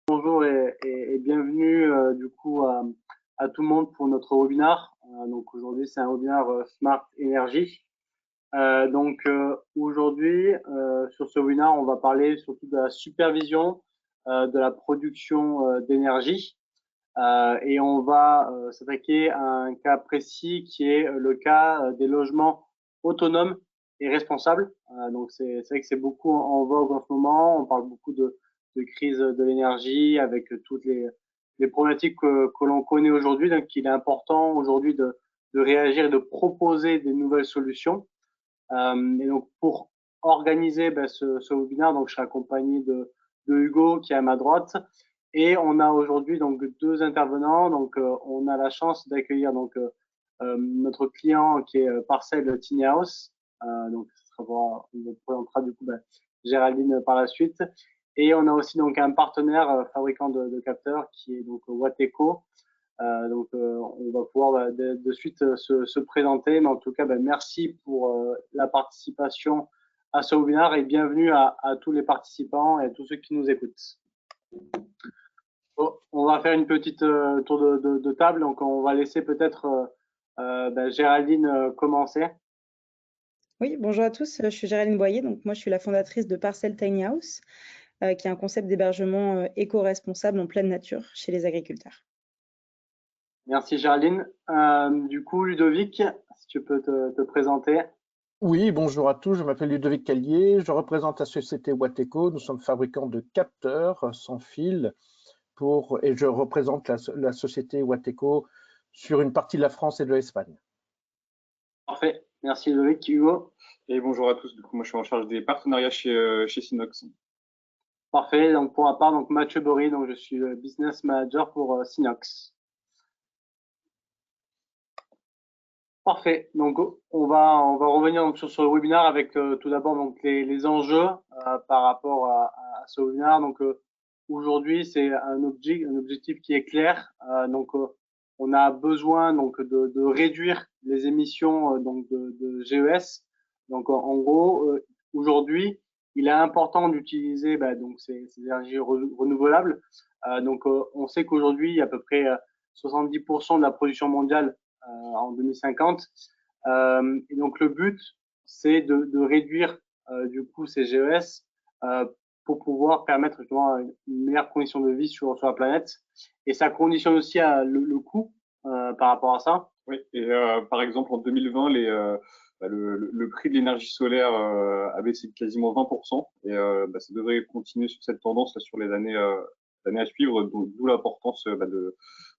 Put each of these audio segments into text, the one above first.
Bonjour et bienvenue du coup à tout le monde pour notre webinaire. Donc aujourd'hui c'est un webinaire Smart Energy. Aujourd'hui sur ce webinaire on va parler surtout de la supervision de la production d'énergie et on va s'attaquer à un cas précis qui est le cas des logements autonomes et responsables. Donc c'est vrai que c'est beaucoup en vogue en ce moment. On parle beaucoup de crise de l'énergie avec toutes les problématiques que l'on connaît aujourd'hui. Donc il est important aujourd'hui de réagir et de proposer des nouvelles solutions. Et donc pour organiser ce webinaire, donc je serai accompagné de Hugo qui est à ma droite. Et on a aujourd'hui donc deux intervenants. Donc on a la chance d'accueillir notre client qui est Parcel Tiny House. Donc on vous présentera du coup Géraldine par la suite. Et on a aussi donc un partenaire fabricant de capteurs qui est donc Wateco. On va pouvoir de suite se présenter. Mais en tout cas, merci pour la participation à ce webinaire et bienvenue à tous les participants et à tous ceux qui nous écoutent. On va faire une petite tour de table. Donc, on va laisser peut-être Géraldine commencer. Oui, bonjour à tous, je suis Géraldine Boyer, donc moi je suis la fondatrice de Parcel Tiny House, qui est un concept d'hébergement éco-responsable en pleine nature chez les agriculteurs. Merci Géraldine. Du coup, Ludovic, si tu peux te présenter. Oui, bonjour à tous, je m'appelle Ludovic Callier, je représente la société Wateco, nous sommes fabricants de capteurs sans fil et je représente la société Wateco sur une partie de la France et de l'Espagne. Parfait, merci Ludovic. Hugo. Et bonjour à tous, du coup moi je suis en charge des partenariats chez Sinox. Parfait, donc pour ma part, donc Mathieu Bory, donc je suis le business manager pour Sinox. Parfait. Donc, on va revenir donc sur le webinaire avec tout d'abord donc les enjeux par rapport à ce webinaire. Donc, aujourd'hui, c'est un objectif qui est clair. On a besoin donc de réduire les émissions de GES. Donc, en gros, aujourd'hui, il est important d'utiliser donc ces énergies renouvelables. On sait qu'aujourd'hui, il y a à peu près 70% de la production mondiale en 2050. Et donc le but, c'est de réduire du coup ces GES pour pouvoir permettre justement une meilleure condition de vie sur la planète. Et ça conditionne aussi le coût par rapport à ça. Oui, et par exemple en 2020, le prix de l'énergie solaire a baissé de quasiment 20%, et ça devrait continuer sur cette tendance là, sur les années à suivre, d'où l'importance de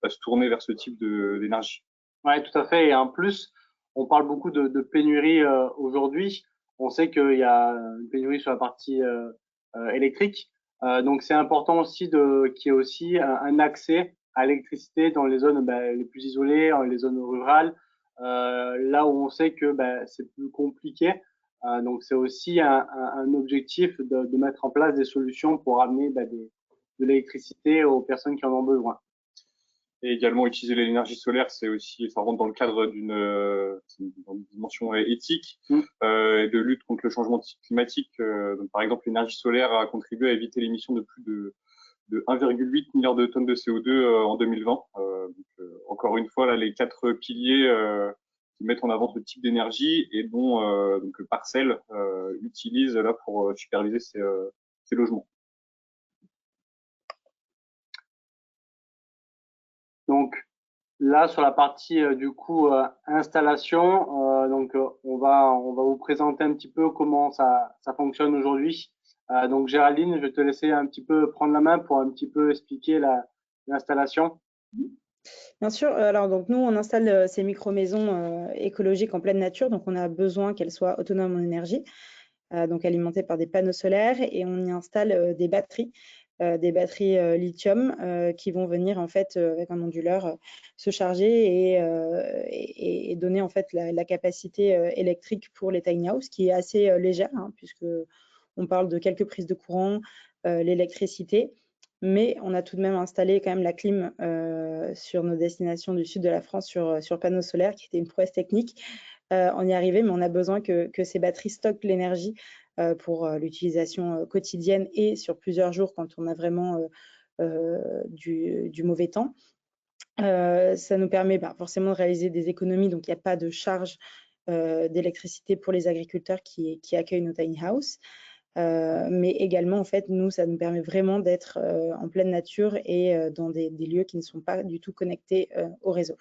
se tourner vers ce type d'énergie. Oui, tout à fait. Et en plus, on parle beaucoup de pénurie aujourd'hui. On sait qu'il y a une pénurie sur la partie électrique. Donc, c'est important aussi qu'il y ait aussi un accès à l'électricité dans les zones les plus isolées, les zones rurales, là où on sait que c'est plus compliqué. Donc, c'est aussi un objectif de mettre en place des solutions pour amener de l'électricité aux personnes qui en ont besoin. Et également utiliser l'énergie solaire, c'est aussi, ça rentre dans le cadre d'une dimension éthique et de lutte contre le changement climatique. Donc, par exemple, l'énergie solaire a contribué à éviter l'émission de plus de 1,8 milliard de tonnes de CO2 en 2020. Encore une fois, là, les quatre piliers qui mettent en avant ce type d'énergie et dont donc Parcel utilise là pour superviser ces logements. Donc là, sur la partie du coup installation, on va vous présenter un petit peu comment ça fonctionne aujourd'hui. Donc Géraldine, je vais te laisser un petit peu prendre la main pour un petit peu expliquer l'installation. Bien sûr, alors donc nous on installe ces micro-maisons écologiques en pleine nature, donc on a besoin qu'elles soient autonomes en énergie, donc alimentées par des panneaux solaires, et on y installe des batteries lithium qui vont venir en fait avec un onduleur se charger et donner en fait la capacité électrique pour les tiny house, qui est assez légère puisque on parle de quelques prises de courant, l'électricité, mais on a tout de même installé quand même la clim sur nos destinations du sud de la France sur panneaux solaires, qui était une prouesse technique. On y est arrivé, mais on a besoin que ces batteries stockent l'énergie pour l'utilisation quotidienne et sur plusieurs jours quand on a vraiment du mauvais temps. Ça nous permet forcément de réaliser des économies, donc il n'y a pas de charge d'électricité pour les agriculteurs qui accueillent nos tiny house. Mais également, en fait, nous, ça nous permet vraiment d'être en pleine nature et dans des lieux qui ne sont pas du tout connectés au réseau.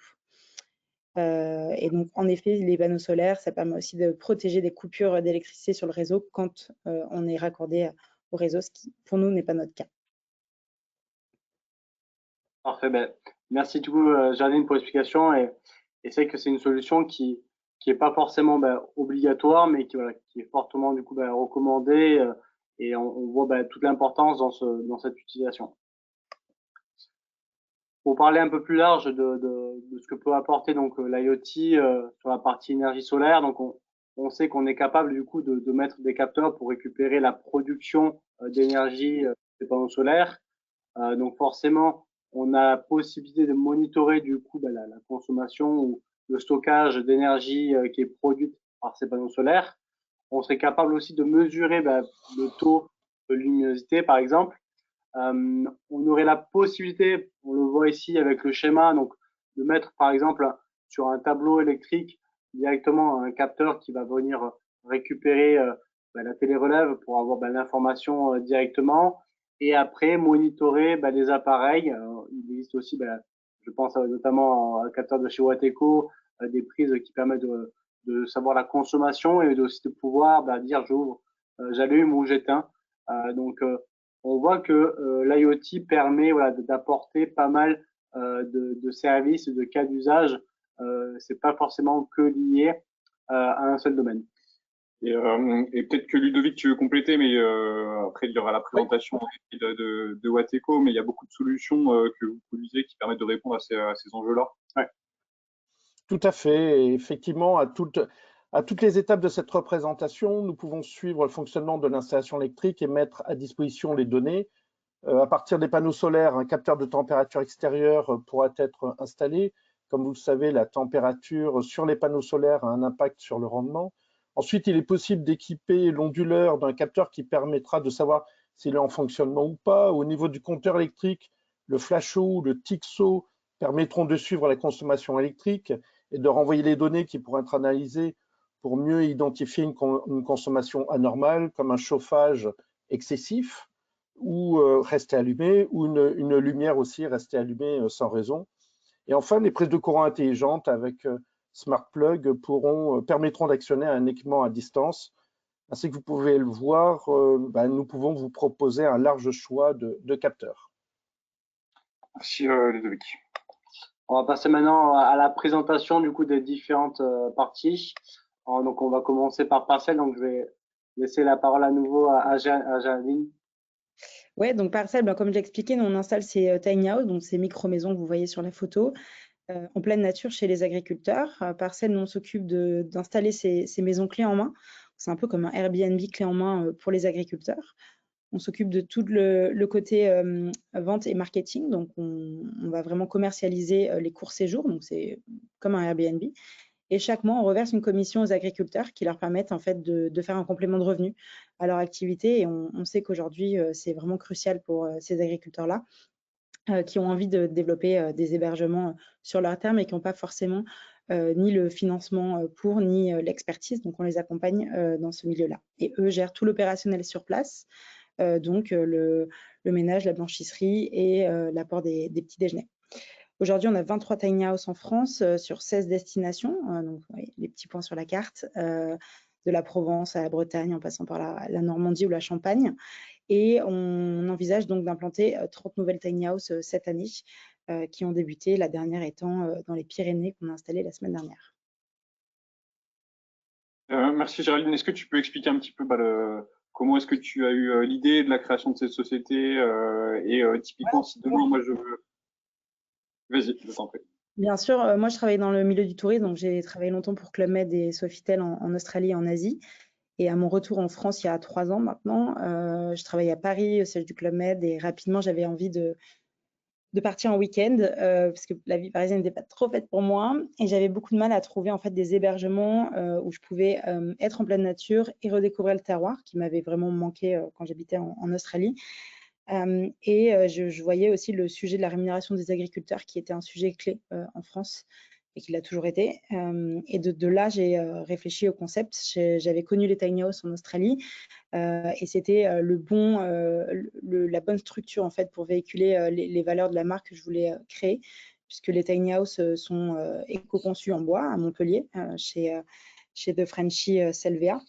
Et donc, en effet, les panneaux solaires, ça permet aussi de protéger des coupures d'électricité sur le réseau quand on est raccordé au réseau, ce qui, pour nous, n'est pas notre cas. Parfait. Merci du coup, Jardine, pour l'explication. Et c'est vrai que c'est une solution qui est pas forcément obligatoire, mais qui est fortement du coup recommandée. Et on voit toute l'importance dans cette utilisation. Pour parler un peu plus large de ce que peut apporter donc l'IoT sur la partie énergie solaire, donc on sait qu'on est capable du coup de mettre des capteurs pour récupérer la production d'énergie des panneaux solaires. Donc forcément, on a la possibilité de monitorer du coup la consommation ou le stockage d'énergie qui est produite par ces panneaux solaires. On serait capable aussi de mesurer le taux de luminosité, par exemple. On aurait la possibilité, on le voit ici avec le schéma, donc de mettre par exemple sur un tableau électrique directement un capteur qui va venir récupérer la télérelève pour avoir l'information directement et après monitorer les appareils. Il existe aussi, je pense notamment à un capteur de chez Wateco, des prises qui permettent de savoir la consommation et aussi de pouvoir dire j'ouvre, j'allume ou j'éteins. Donc on voit que l'IoT permet d'apporter pas mal de services, de cas d'usage. C'est pas forcément que lié à un seul domaine. Et peut-être que Ludovic, tu veux compléter, mais après il y aura la présentation de Wateco, mais il y a beaucoup de solutions que vous produisez qui permettent de répondre à ces enjeux-là. Ouais. Tout à fait. Et effectivement, à toutes les étapes de cette représentation, nous pouvons suivre le fonctionnement de l'installation électrique et mettre à disposition les données. À partir des panneaux solaires, un capteur de température extérieure pourra être installé. Comme vous le savez, la température sur les panneaux solaires a un impact sur le rendement. Ensuite, il est possible d'équiper l'onduleur d'un capteur qui permettra de savoir s'il est en fonctionnement ou pas. Au niveau du compteur électrique, le flasho ou le TIXO permettront de suivre la consommation électrique et de renvoyer les données qui pourront être analysées pour mieux identifier une consommation anormale, comme un chauffage excessif ou rester allumé, ou une lumière aussi rester allumée sans raison. Et enfin, les prises de courant intelligentes avec Smart Plug permettront d'actionner un équipement à distance. Ainsi que vous pouvez le voir, nous pouvons vous proposer un large choix de capteurs. Merci Ludovic. On va passer maintenant à la présentation du coup des différentes parties. Donc on va commencer par Parcel, donc je vais laisser la parole à nouveau à Jardine. Ouais, donc Parcel, comme j'ai expliqué, nous on installe ces tiny house, donc ces micro-maisons que vous voyez sur la photo, en pleine nature chez les agriculteurs. Parcel, nous on s'occupe d'installer ces maisons clés en main. C'est un peu comme un Airbnb clé en main pour les agriculteurs. On s'occupe de tout le côté vente et marketing, donc on va vraiment commercialiser les courts séjours, donc c'est comme un Airbnb. Et chaque mois, on reverse une commission aux agriculteurs qui leur permettent en fait de faire un complément de revenu à leur activité. Et on sait qu'aujourd'hui, c'est vraiment crucial pour ces agriculteurs-là qui ont envie de développer des hébergements sur leur terme et qui n'ont pas forcément ni le financement pour, ni l'expertise. Donc, on les accompagne dans ce milieu-là. Et eux gèrent tout l'opérationnel sur place, donc le ménage, la blanchisserie et l'apport des petits déjeuners. Aujourd'hui, on a 23 tiny house en France sur 16 destinations, donc les petits points sur la carte, de la Provence à la Bretagne, en passant par la Normandie ou la Champagne. Et on envisage donc d'implanter 30 nouvelles tiny house cette année, qui ont débuté, la dernière étant dans les Pyrénées qu'on a installée la semaine dernière. Merci Géraldine. Est-ce que tu peux expliquer un petit peu comment est-ce que tu as eu l'idée de la création de cette société et typiquement si demain moi je veux... Vas-y, je t'en prie. Bien sûr, moi je travaille dans le milieu du tourisme, donc j'ai travaillé longtemps pour Club Med et Sofitel en Australie et en Asie. Et à mon retour en France, il y a 3 ans maintenant, je travaille à Paris, au siège du Club Med, et rapidement j'avais envie de partir en week-end parce que la vie parisienne n'était pas trop faite pour moi et j'avais beaucoup de mal à trouver en fait des hébergements où je pouvais être en pleine nature et redécouvrir le terroir qui m'avait vraiment manqué quand j'habitais en Australie. Je voyais aussi le sujet de la rémunération des agriculteurs qui était un sujet clé en France et qui l'a toujours été. Et de là, j'ai réfléchi au concept. J'avais connu les tiny house en Australie et c'était la bonne structure en fait pour véhiculer les valeurs de la marque que je voulais créer, puisque les tiny house sont éco-conçus en bois à Montpellier chez The Frenchie Selvea.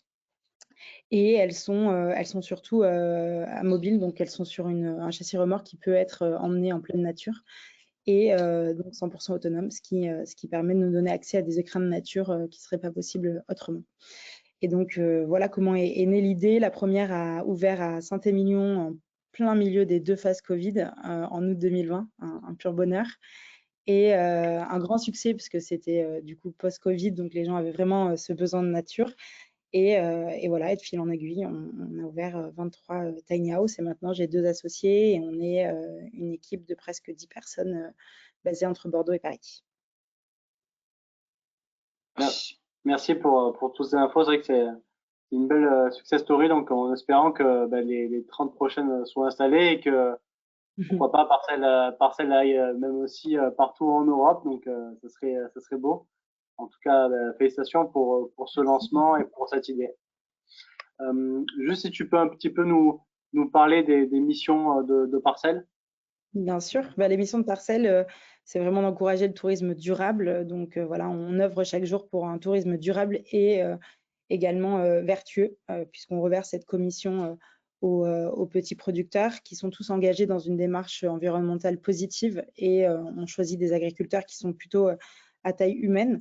Et elles sont surtout à mobile, donc elles sont sur un châssis remorque qui peut être emmené en pleine nature et donc 100% autonome, ce qui permet de nous donner accès à des écrans de nature qui ne seraient pas possibles autrement. Et donc voilà comment est née l'idée. La première a ouvert à Saint-Émilion en plein milieu des 2 phases Covid en août 2020, un pur bonheur. Et un grand succès puisque c'était du coup post-Covid, donc les gens avaient vraiment ce besoin de nature. Et voilà, et de fil en aiguille, on a ouvert 23 tiny house et maintenant j'ai 2 associés et on est une équipe de presque 10 personnes basées entre Bordeaux et Paris. Merci pour toutes ces infos. C'est vrai que c'est une belle success story, donc en espérant que les 30 prochaines soient installées et que pourquoi pas Parcelle aille même aussi partout en Europe, donc ça serait beau. En tout cas, félicitations pour ce lancement et pour cette idée. Juste si tu peux un petit peu nous parler des missions de Parcelle. Bien sûr, les missions de Parcelle, c'est vraiment d'encourager le tourisme durable. Donc voilà, on œuvre chaque jour pour un tourisme durable et également vertueux, puisqu'on reverse cette commission aux petits producteurs qui sont tous engagés dans une démarche environnementale positive et on choisit des agriculteurs qui sont plutôt à taille humaine.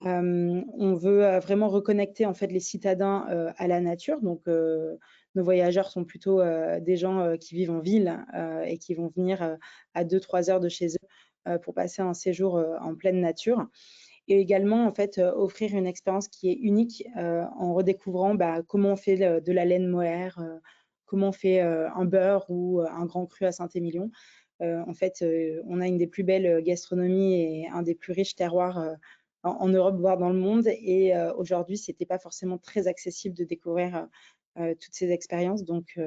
On veut vraiment reconnecter en fait les citadins à la nature. Donc, nos voyageurs sont plutôt des gens qui vivent en ville et qui vont venir à 2-3 heures de chez eux pour passer un séjour en pleine nature. Et également, en fait, offrir une expérience qui est unique en redécouvrant comment on fait de la laine mohair, comment on fait un beurre ou un grand cru à Saint-Émilion. En fait, on a une des plus belles gastronomies et un des plus riches terroirs en Europe, voire dans le monde. Et aujourd'hui, ce n'était pas forcément très accessible de découvrir toutes ces expériences. Donc,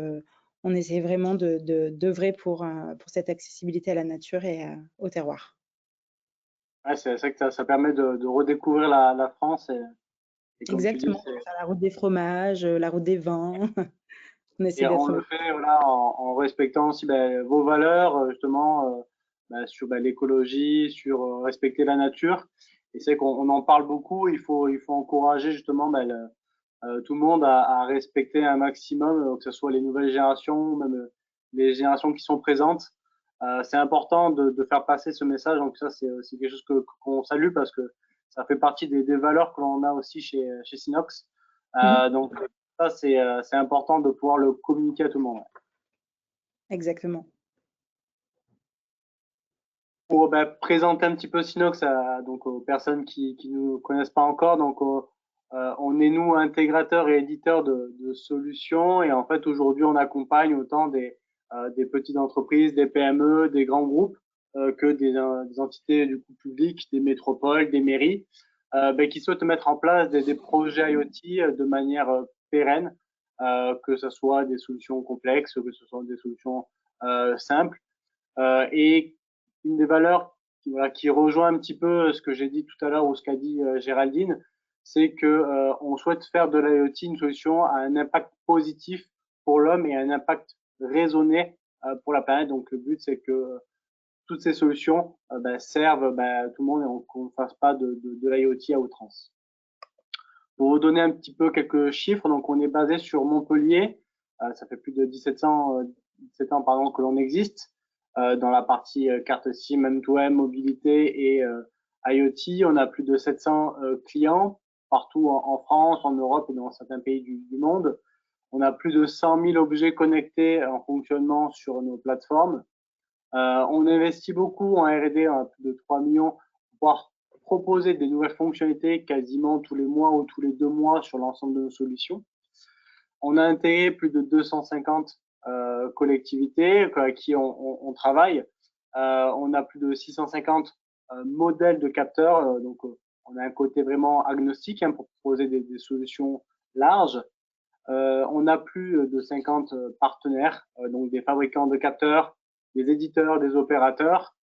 on essaie vraiment d'œuvrer pour cette accessibilité à la nature et au terroir. Ouais, c'est vrai que ça permet de redécouvrir la France et comme Exactement, tu dis, la route des fromages, la route des vins. On essaie et on d'être. le fait voilà, en respectant aussi vos valeurs, justement, sur l'écologie, sur respecter la nature. Et c'est qu'on en parle beaucoup, il faut encourager justement tout le monde à respecter un maximum, que ce soit les nouvelles générations, même les générations qui sont présentes. C'est important de faire passer ce message, donc ça c'est quelque chose qu'on salue parce que ça fait partie des valeurs que l'on a aussi chez Sinox. Donc ça c'est important de pouvoir le communiquer à tout le monde. Exactement. Pour présenter un petit peu Sinox donc aux personnes qui nous connaissent pas encore, donc on est nous intégrateurs et éditeurs de solutions et en fait aujourd'hui on accompagne autant des petites entreprises, des PME, des grands groupes que des entités du coup publiques, des métropoles, des mairies qui souhaitent mettre en place des projets IoT de manière pérenne, que ce soit des solutions complexes, que ce soit des solutions simples et une des valeurs qui rejoint un petit peu ce que j'ai dit tout à l'heure ou ce qu'a dit Géraldine, c'est que on souhaite faire de l'IoT une solution à un impact positif pour l'homme et un impact raisonné pour la planète. Donc le but c'est que toutes ces solutions servent tout le monde et qu'on ne fasse pas de l'IoT à outrance. Pour vous donner un petit peu quelques chiffres, donc on est basé sur Montpellier, ça fait plus de 17 ans pardon, que l'on existe. Dans la partie carte SIM, M2M, mobilité et IoT. On a plus de 700 clients partout en France, en Europe et dans certains pays du monde. On a plus de 100 000 objets connectés en fonctionnement sur nos plateformes. On investit beaucoup en R&D, plus de 3 millions, pour pouvoir proposer des nouvelles fonctionnalités quasiment tous les mois ou tous les 2 mois sur l'ensemble de nos solutions. On a intégré plus de 250 collectivités avec qui on travaille. On a plus de 650 modèles de capteurs. Donc, on a un côté vraiment agnostique pour proposer des solutions larges. On a plus de 50 partenaires, donc des fabricants de capteurs, des éditeurs, des opérateurs.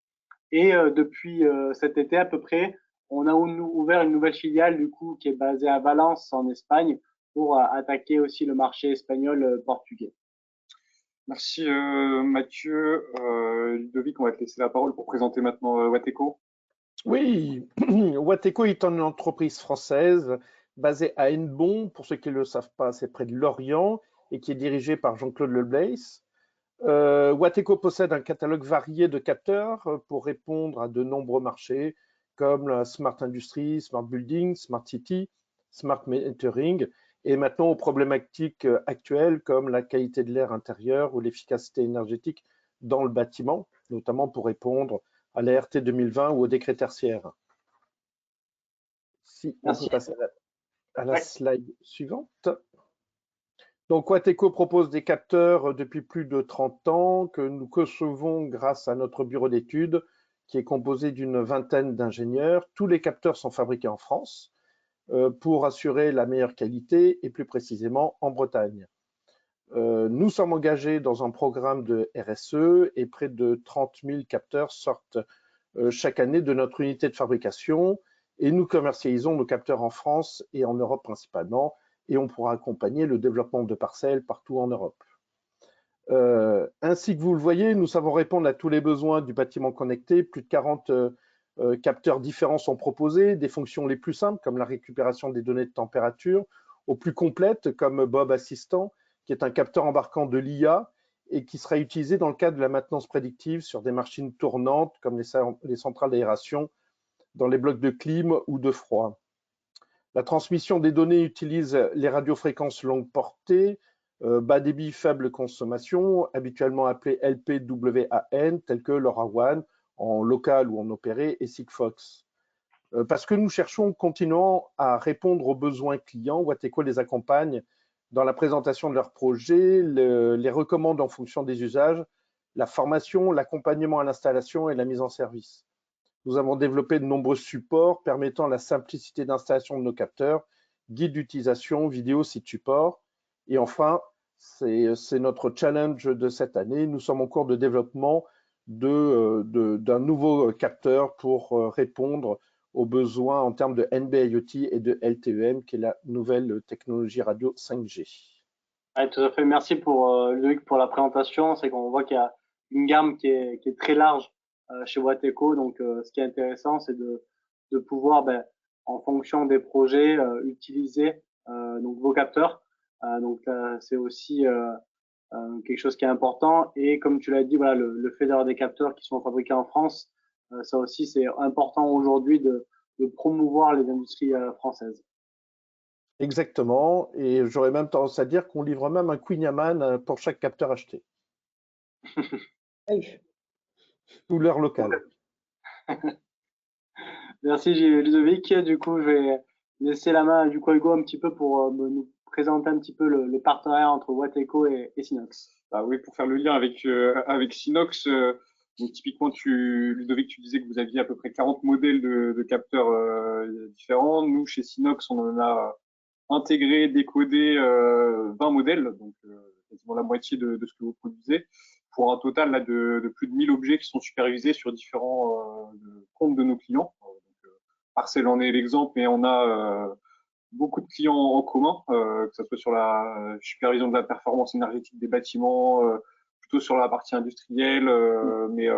Et depuis cet été à peu près, on a ouvert une nouvelle filiale du coup qui est basée à Valence en Espagne pour attaquer aussi le marché espagnol portugais. Merci Mathieu. Ludovic, on va te laisser la parole pour présenter maintenant Wateco. Oui, Wateco est une entreprise française basée à Hennebont, pour ceux qui ne le savent pas, c'est près de Lorient, et qui est dirigée par Jean-Claude Leblace. Wateco possède un catalogue varié de capteurs pour répondre à de nombreux marchés comme la Smart Industry, Smart Building, Smart City, Smart Metering et maintenant aux problématiques actuelles comme la qualité de l'air intérieur ou l'efficacité énergétique dans le bâtiment, notamment pour répondre à la RT 2020 ou au décret tertiaire. Si on peut passer à la slide suivante. Donc, Wateco propose des capteurs depuis plus de 30 ans que nous concevons grâce à notre bureau d'études qui est composé d'une vingtaine d'ingénieurs. Tous les capteurs sont fabriqués en France pour assurer la meilleure qualité et plus précisément en Bretagne. Nous sommes engagés dans un programme de RSE et près de 30 000 capteurs sortent chaque année de notre unité de fabrication et nous commercialisons nos capteurs en France et en Europe principalement et on pourra accompagner le développement de parcelles partout en Europe. Ainsi que vous le voyez, nous savons répondre à tous les besoins du bâtiment connecté. Plus de 40 capteurs différents sont proposés, des fonctions les plus simples comme la récupération des données de température, aux plus complètes comme Bob Assistant, qui est un capteur embarquant de l'IA et qui sera utilisé dans le cadre de la maintenance prédictive sur des machines tournantes comme les centrales d'aération dans les blocs de clim ou de froid. La transmission des données utilise les radiofréquences longue portée, bas débit, faible consommation, habituellement appelées LPWAN, telles que LoRaWAN en local ou en opéré et Sigfox. Parce que nous cherchons continuellement à répondre aux besoins clients, Wateco les accompagne dans la présentation de leurs projets, les recommande en fonction des usages, la formation, l'accompagnement à l'installation et la mise en service. Nous avons développé de nombreux supports permettant la simplicité d'installation de nos capteurs, guides d'utilisation, vidéos, sites support. Et enfin, c'est notre challenge de cette année. Nous sommes en cours de développement d'un nouveau capteur pour répondre aux besoins en termes de NB-IoT et de LTEM, qui est la nouvelle technologie radio 5G. Ouais, tout à fait. Merci pour Luc pour la présentation. C'est qu'on voit qu'il y a une gamme qui est très large chez Wateco. Donc, ce qui est intéressant, c'est de pouvoir, en fonction des projets, utiliser donc vos capteurs. Donc, c'est aussi quelque chose qui est important. Et comme tu l'as dit, voilà, le fait d'avoir des capteurs qui sont fabriqués en France, ça aussi, c'est important aujourd'hui de promouvoir les industries françaises. Exactement. Et j'aurais même tendance à dire qu'on livre même un Queen Yaman pour chaque capteur acheté. Couleur locale. Merci Ludovic. Du coup, je vais laisser la main à Hugo un petit peu pour nous présenter un petit peu le partenariat entre Wateco et Sinox. Ah oui, pour faire le lien avec Sinox, donc typiquement, Ludovic, tu disais que vous aviez à peu près 40 modèles de capteurs différents. Nous, chez Sinox, on en a intégré, décodé 20 modèles, donc quasiment la moitié de ce que vous produisez, pour un total là, de plus de 1000 objets qui sont supervisés sur différents comptes de nos clients. Parcel en est l'exemple, mais on a beaucoup de clients en commun, que ce soit sur la supervision de la performance énergétique des bâtiments, plutôt sur la partie industrielle, mais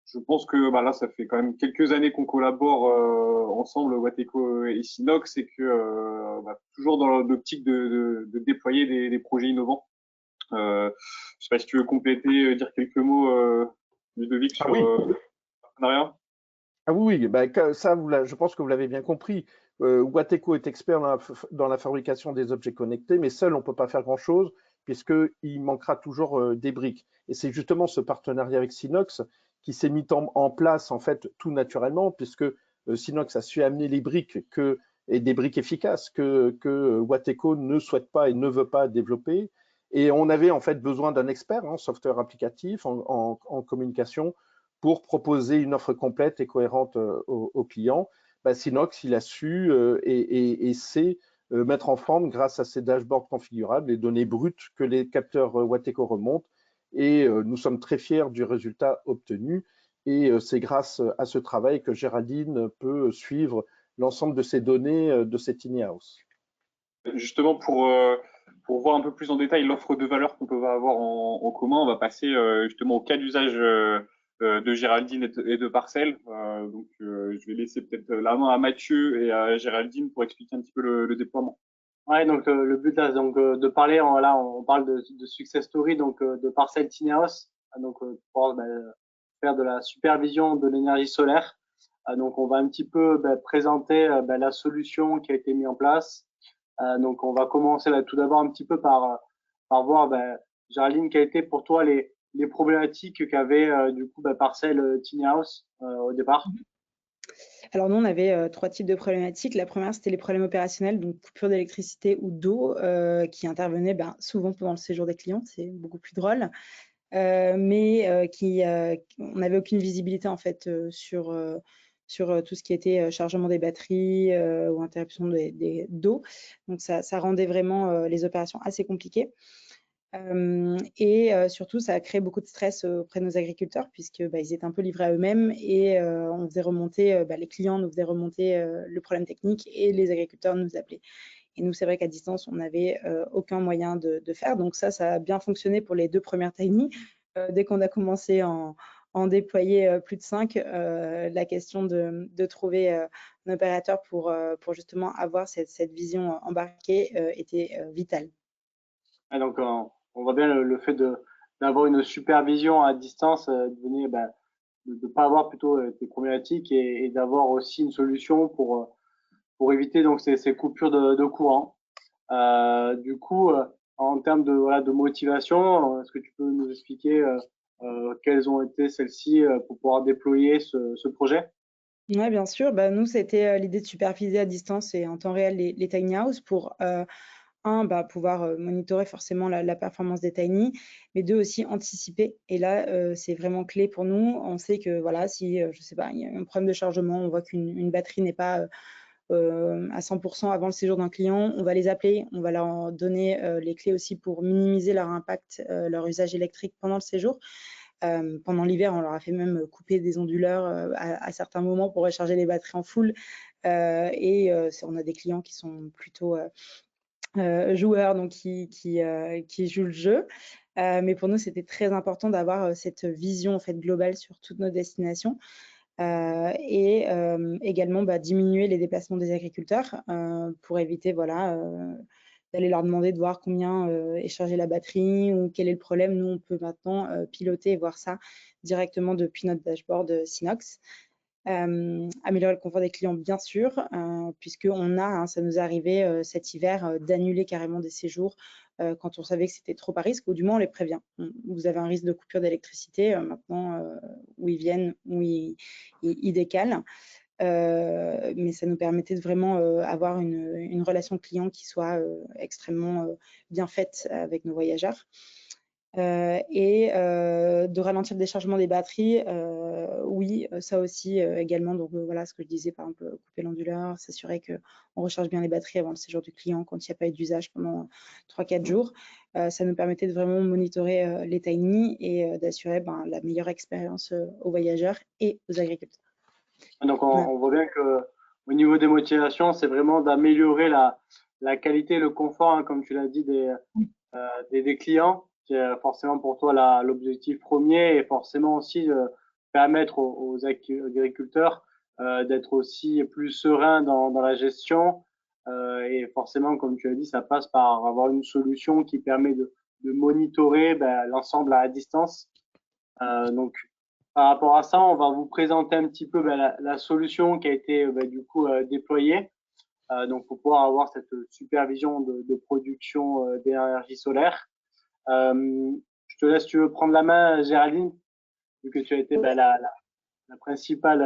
je pense que là, ça fait quand même quelques années qu'on collabore ensemble, Wateco et Sinox, et que toujours dans l'optique de déployer des projets innovants. Je sais pas si tu veux compléter, dire quelques mots, Ludovic, sur le partenariat. Ah oui, ça, je pense que vous l'avez bien compris. Wateco est expert dans la fabrication des objets connectés, mais seul, on ne peut pas faire grand-chose, puisqu'il manquera toujours des briques. Et c'est justement ce partenariat avec Sinox qui s'est mis en place, en fait, tout naturellement, puisque Sinox a su amener les briques et des briques efficaces que Wateco ne souhaite pas et ne veut pas développer. Et on avait en fait besoin d'un expert en software applicatif, en communication, pour proposer une offre complète et cohérente aux clients. Sinox, il a su et sait mettre en forme grâce à ces dashboards configurables, les données brutes que les capteurs Wateco remontent. Et nous sommes très fiers du résultat obtenu. Et c'est grâce à ce travail que Géraldine peut suivre l'ensemble de ces données de cette tiny house. Justement, pour voir un peu plus en détail l'offre de valeur qu'on peut avoir en commun, on va passer justement au cas d'usage de Géraldine et de Parcel. Donc, je vais laisser peut-être la main à Mathieu et à Géraldine pour expliquer un petit peu le déploiement. Ouais, donc le but là, donc de parler, là, on parle de success story, donc de Parcel Tiny House, donc pour faire de la supervision de l'énergie solaire. Donc, on va un petit peu présenter la solution qui a été mise en place. Donc, on va commencer là tout d'abord un petit peu par voir, Géraldine, quelles étaient pour toi les problématiques qu'avait du coup Parcel Tiny House au départ. Alors nous, on avait 3 types de problématiques. La première, c'était les problèmes opérationnels, donc coupure d'électricité ou d'eau, qui intervenaient souvent pendant le séjour des clients. C'est beaucoup plus drôle. Mais on n'avait aucune visibilité en fait sur tout ce qui était chargement des batteries ou interruption d'eau. Donc ça rendait vraiment les opérations assez compliquées. Et surtout, ça a créé beaucoup de stress auprès de nos agriculteurs puisque ils étaient un peu livrés à eux-mêmes et on faisait remonter, les clients nous faisaient remonter le problème technique et les agriculteurs nous appelaient. Et nous, c'est vrai qu'à distance, on n'avait aucun moyen de faire. Donc ça a bien fonctionné pour les 2 premières Tiny. Dès qu'on a commencé à en déployer plus de 5, la question de trouver un opérateur pour justement avoir cette vision embarquée était vitale. Et donc, on voit bien le fait d'avoir une supervision à distance, de ne pas avoir plutôt des problématiques et d'avoir aussi une solution pour éviter donc ces coupures de courant. Du coup, en termes de motivation, est-ce que tu peux nous expliquer quelles ont été celles-ci pour pouvoir déployer ce projet? Oui, bien sûr. Nous, c'était l'idée de superviser à distance et en temps réel les tiny house pour pouvoir monitorer forcément la performance des tiny, mais 2 aussi anticiper. Et là, c'est vraiment clé pour nous. On sait que voilà, si je sais pas, il y a un problème de chargement, on voit qu'une batterie n'est pas à 100% avant le séjour d'un client, on va les appeler, on va leur donner les clés aussi pour minimiser leur impact, leur usage électrique pendant le séjour. Pendant l'hiver, on leur a fait même couper des onduleurs à certains moments pour recharger les batteries en full. Et on a des clients qui sont plutôt joueurs, donc qui jouent le jeu. Mais pour nous, c'était très important d'avoir cette vision en fait globale sur toutes nos destinations. Et également diminuer les déplacements des agriculteurs pour éviter d'aller leur demander de voir combien est chargée la batterie ou quel est le problème. Nous, on peut maintenant piloter et voir ça directement depuis notre dashboard Synox. Améliorer le confort des clients, bien sûr, puisqu'on a, ça nous est arrivé cet hiver d'annuler carrément des séjours quand on savait que c'était trop à risque, ou du moins on les prévient. Vous avez un risque de coupure d'électricité, maintenant, où ils viennent, où ils décalent. Mais ça nous permettait de vraiment avoir une relation client qui soit extrêmement bien faite avec nos voyageurs. Et de ralentir le déchargement des batteries, oui, ça aussi également. Donc voilà ce que je disais, par exemple, couper l'onduleur, s'assurer qu'on recharge bien les batteries avant le séjour du client quand il n'y a pas eu d'usage pendant 3-4 jours. Ça nous permettait de vraiment monitorer les tiny et d'assurer la meilleure expérience aux voyageurs et aux agriculteurs. Donc on voit bien que au niveau des motivations, c'est vraiment d'améliorer la qualité, le confort, comme tu l'as dit, des clients, qui est forcément pour toi l'objectif premier, et forcément aussi permettre aux agriculteurs d'être aussi plus sereins dans la gestion. Et forcément, comme tu as dit, ça passe par avoir une solution qui permet de monitorer l'ensemble à distance. Donc, par rapport à ça, on va vous présenter un petit peu la solution qui a été du coup déployée. Donc, pour pouvoir avoir cette supervision de production d'énergie solaire. Je te laisse, tu veux prendre la main, Géraldine, vu que tu as été la principale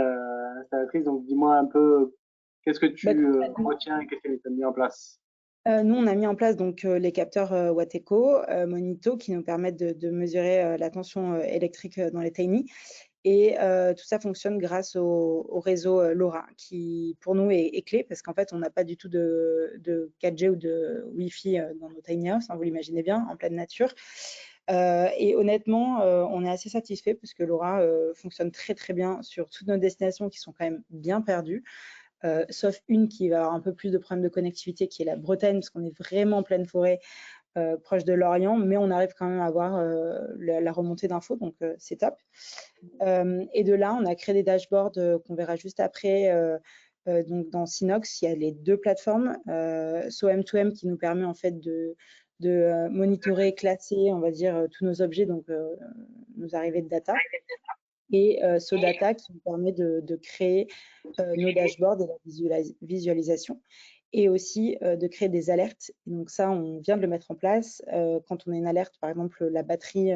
installatrice. Donc, dis-moi un peu, qu'est-ce que tu retiens et qu'est-ce que tu as mis en place? Nous, on a mis en place donc les capteurs Wateco, Monito, qui nous permettent de mesurer la tension électrique dans les tiny. Et tout ça fonctionne grâce au réseau LoRa, qui pour nous est clé, parce qu'en fait, on n'a pas du tout de 4G ou de Wi-Fi dans nos tiny house, hein, vous l'imaginez bien, en pleine nature. Et honnêtement, on est assez satisfait parce que LoRa fonctionne très très bien sur toutes nos destinations qui sont quand même bien perdues. Sauf une qui va avoir un peu plus de problèmes de connectivité, qui est la Bretagne, parce qu'on est vraiment en pleine forêt, proche de Lorient, mais on arrive quand même à avoir la remontée d'infos, donc c'est top. Et de là, on a créé des dashboards qu'on verra juste après. Donc dans Synox, il y a les deux plateformes, SOM2M qui nous permet en fait de monitorer, classer, on va dire, tous nos objets, donc nos arrivées de data. Et SoData qui nous permet de créer nos dashboards et la visualisation. Et aussi de créer des alertes. Et donc ça, on vient de le mettre en place. Quand on a une alerte, par exemple, la batterie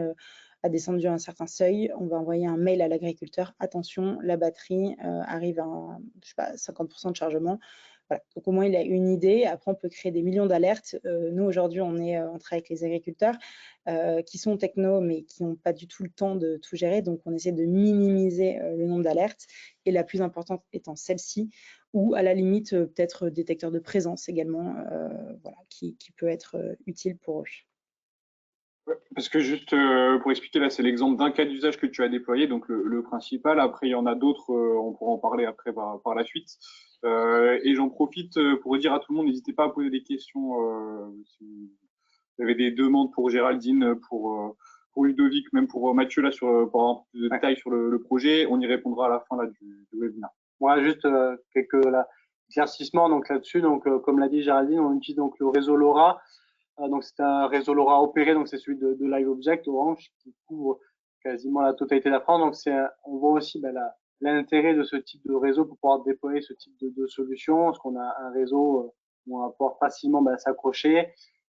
a descendu à un certain seuil, on va envoyer un mail à l'agriculteur. Attention, la batterie arrive à, je sais pas, 50% de chargement. Voilà. Donc au moins, il a une idée. Après, on peut créer des millions d'alertes. Nous, aujourd'hui, on travaille avec les agriculteurs qui sont techno, mais qui n'ont pas du tout le temps de tout gérer. Donc, on essaie de minimiser le nombre d'alertes. Et la plus importante étant celle-ci, ou à la limite, peut-être détecteur de présence également, voilà, qui peut être utile pour eux. Parce que juste pour expliquer, là, c'est l'exemple d'un cas d'usage que tu as déployé, donc le principal. Après, il y en a d'autres, on pourra en parler après par la suite. Et j'en profite pour dire à tout le monde, n'hésitez pas à poser des questions si vous avez des demandes pour Géraldine, pour Ludovic, même pour Mathieu, là, pour avoir plus de détails sur le projet. On y répondra à la fin là, du webinaire. Voilà, juste quelques éclaircissements donc là-dessus. Donc, comme l'a dit Géraldine, on utilise donc le réseau LoRa. Donc c'est un réseau LoRa opéré, donc c'est celui de LiveObject Orange qui couvre quasiment la totalité de la France. Donc on voit aussi l'intérêt de ce type de réseau pour pouvoir déployer ce type de solution, parce qu'on a un réseau où on va pouvoir facilement s'accrocher.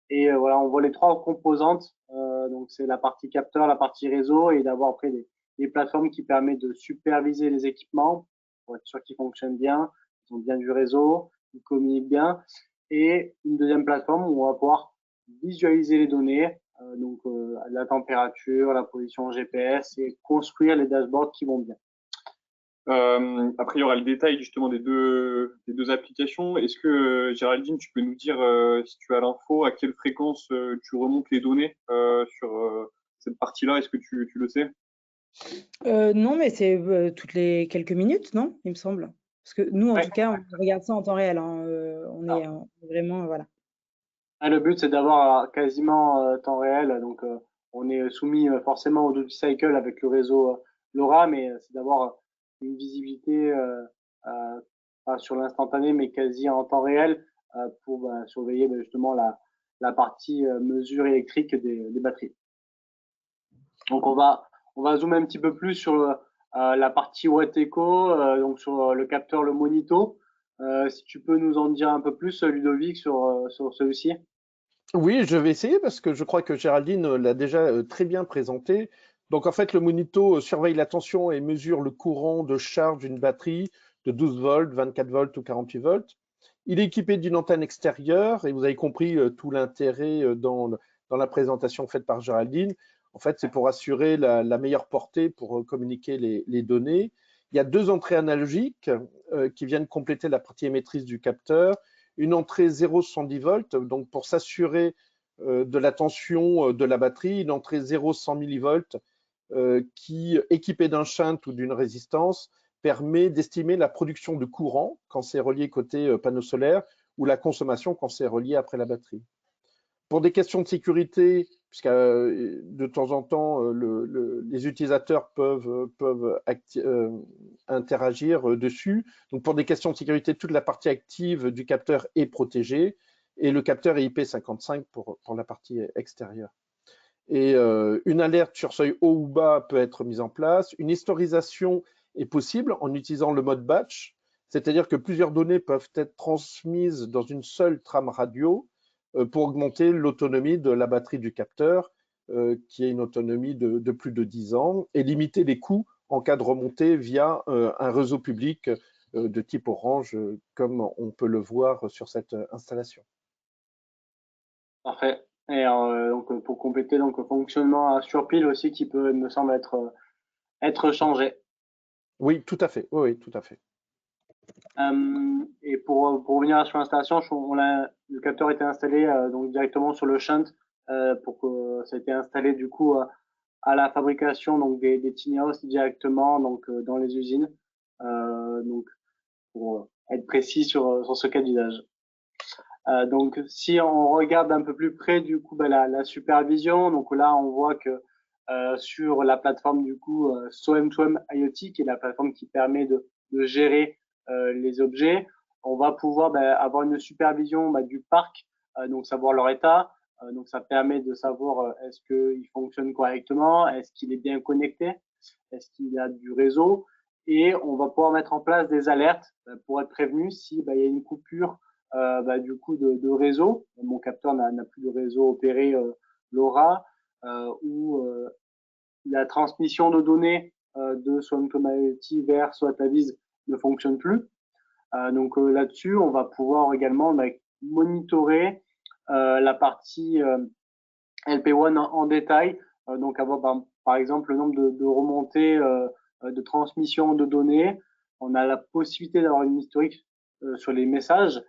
Et voilà, on voit les trois composantes. Donc c'est la partie capteur, la partie réseau, et d'avoir après des plateformes qui permettent de superviser les équipements pour être sûr qu'ils fonctionnent bien, qu'ils ont bien du réseau, qu'ils communiquent bien. Et une deuxième plateforme où on va pouvoir visualiser les données, donc la température, la position GPS, et construire les dashboards qui vont bien. Après, il y aura le détail justement des deux applications. Est-ce que, Géraldine, tu peux nous dire, si tu as l'info, à quelle fréquence tu remontes les données sur cette partie-là? Est-ce que tu le sais? Non, mais c'est toutes les quelques minutes, non? Il me semble. Parce que nous, en tout cas, on regarde ça en temps réel. Hein. On est vraiment, voilà. Le but, c'est d'avoir quasiment temps réel. Donc, on est soumis forcément au duty cycle avec le réseau LoRa, mais c'est d'avoir une visibilité pas sur l'instantané, mais quasi en temps réel pour surveiller justement la partie mesure électrique des batteries. Donc, on va zoomer un petit peu plus sur la partie Wateco, donc sur le capteur, le Monito. Si tu peux nous en dire un peu plus, Ludovic, sur celui-ci. Oui, je vais essayer parce que je crois que Géraldine l'a déjà très bien présenté. Donc en fait, le Monito surveille la tension et mesure le courant de charge d'une batterie de 12 volts, 24 volts ou 48 volts. Il est équipé d'une antenne extérieure et vous avez compris tout l'intérêt dans la présentation faite par Géraldine. En fait, c'est pour assurer la meilleure portée pour communiquer les données. Il y a deux entrées analogiques qui viennent compléter la partie émettrice du capteur. Une entrée 0,110 volts, donc pour s'assurer de la tension de la batterie, une entrée 0,100 millivolts qui, équipée d'un shunt ou d'une résistance, permet d'estimer la production de courant quand c'est relié côté panneau solaire ou la consommation quand c'est relié après la batterie. Pour des questions de sécurité, puisque de temps en temps, les utilisateurs peuvent interagir dessus. Donc, pour des questions de sécurité, toute la partie active du capteur est protégée et le capteur est IP55 pour la partie extérieure. Et une alerte sur seuil haut ou bas peut être mise en place. Une historisation est possible en utilisant le mode batch, c'est-à-dire que plusieurs données peuvent être transmises dans une seule trame radio pour augmenter l'autonomie de la batterie du capteur, qui a une autonomie de plus de 10 ans, et limiter les coûts en cas de remontée via un réseau public de type Orange, comme on peut le voir sur cette installation. Parfait. Et donc pour compléter, donc fonctionnement sur pile aussi qui peut, me semble, être changé. Oui, tout à fait. Oui, oui, tout à fait. Et pour revenir sur l'installation, le capteur était installé donc directement sur le shunt pour que ça a été installé du coup à la fabrication donc des tiny house directement donc dans les usines. Donc pour être précis sur ce cas d'usage. Donc si on regarde un peu plus près du coup la supervision, donc là on voit que sur la plateforme du coup SOM2M IoT, qui est la plateforme qui permet de gérer les objets, on va pouvoir avoir une supervision du parc, donc savoir leur état. Donc ça permet de savoir est-ce qu'il fonctionne correctement, est-ce qu'il est bien connecté, est-ce qu'il y a du réseau, et on va pouvoir mettre en place des alertes pour être prévenu si il y a une coupure du coup de réseau. Mon capteur n'a plus de réseau opéré LoRa ou la transmission de données de SOM2M IoT vers SOATAVIZ ne fonctionne plus. Donc là-dessus, on va pouvoir également monitorer la partie LP1 en détail. Donc avoir par exemple le nombre de remontées de transmission de données. On a la possibilité d'avoir une historique sur les messages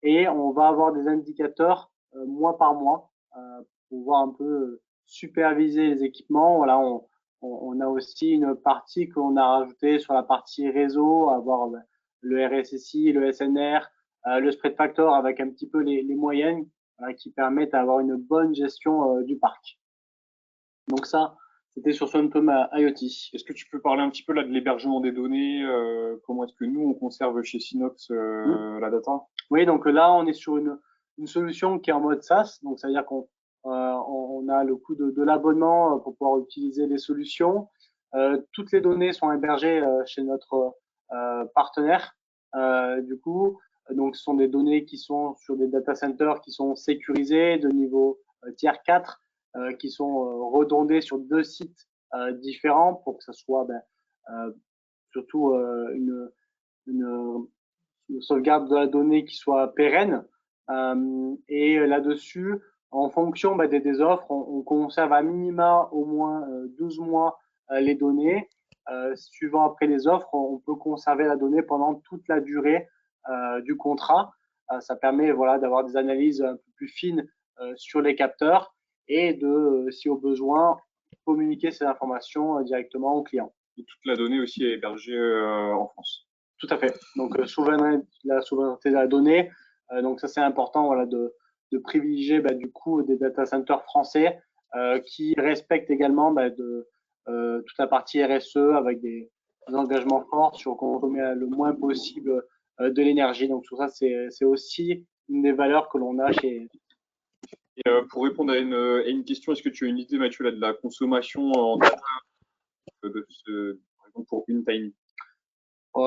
et on va avoir des indicateurs mois par mois pour voir un peu superviser les équipements. Voilà, on a aussi une partie qu'on a rajoutée sur la partie réseau, avoir le RSSI, le SNR, le spread factor avec un petit peu les moyennes qui permettent d'avoir une bonne gestion du parc. Donc ça, c'était sur SOM2M IoT. Est-ce que tu peux parler un petit peu là de l'hébergement des données, comment est-ce que nous on conserve chez Synops la data? Oui, donc là on est sur une solution qui est en mode SaaS, donc ça veut dire qu'on on a le coût de l'abonnement pour pouvoir utiliser les solutions. Toutes les données sont hébergées chez notre partenaire. Du coup, donc ce sont des données qui sont sur des data centers qui sont sécurisés de niveau tier 4, qui sont redondés sur 2 sites différents pour que ça soit surtout une sauvegarde de la donnée qui soit pérenne. Et là-dessus, en fonction des offres, on conserve à minima au moins 12 mois les données. Suivant après les offres, on peut conserver la donnée pendant toute la durée du contrat. Ça permet d'avoir des analyses un peu plus fines sur les capteurs et de, si au besoin, communiquer ces informations directement au client. Et toute la donnée aussi est hébergée en France. Tout à fait. Donc la souveraineté de la donnée. Donc ça c'est important de privilégier du coup des data centers français qui respectent également toute la partie RSE avec des engagements forts sur consommer le moins possible de l'énergie. Donc tout ça c'est aussi une des valeurs que l'on a chez. Et pour répondre à une question, est-ce que tu as une idée, Mathieu, là, de la consommation en data par exemple pour une Tiny?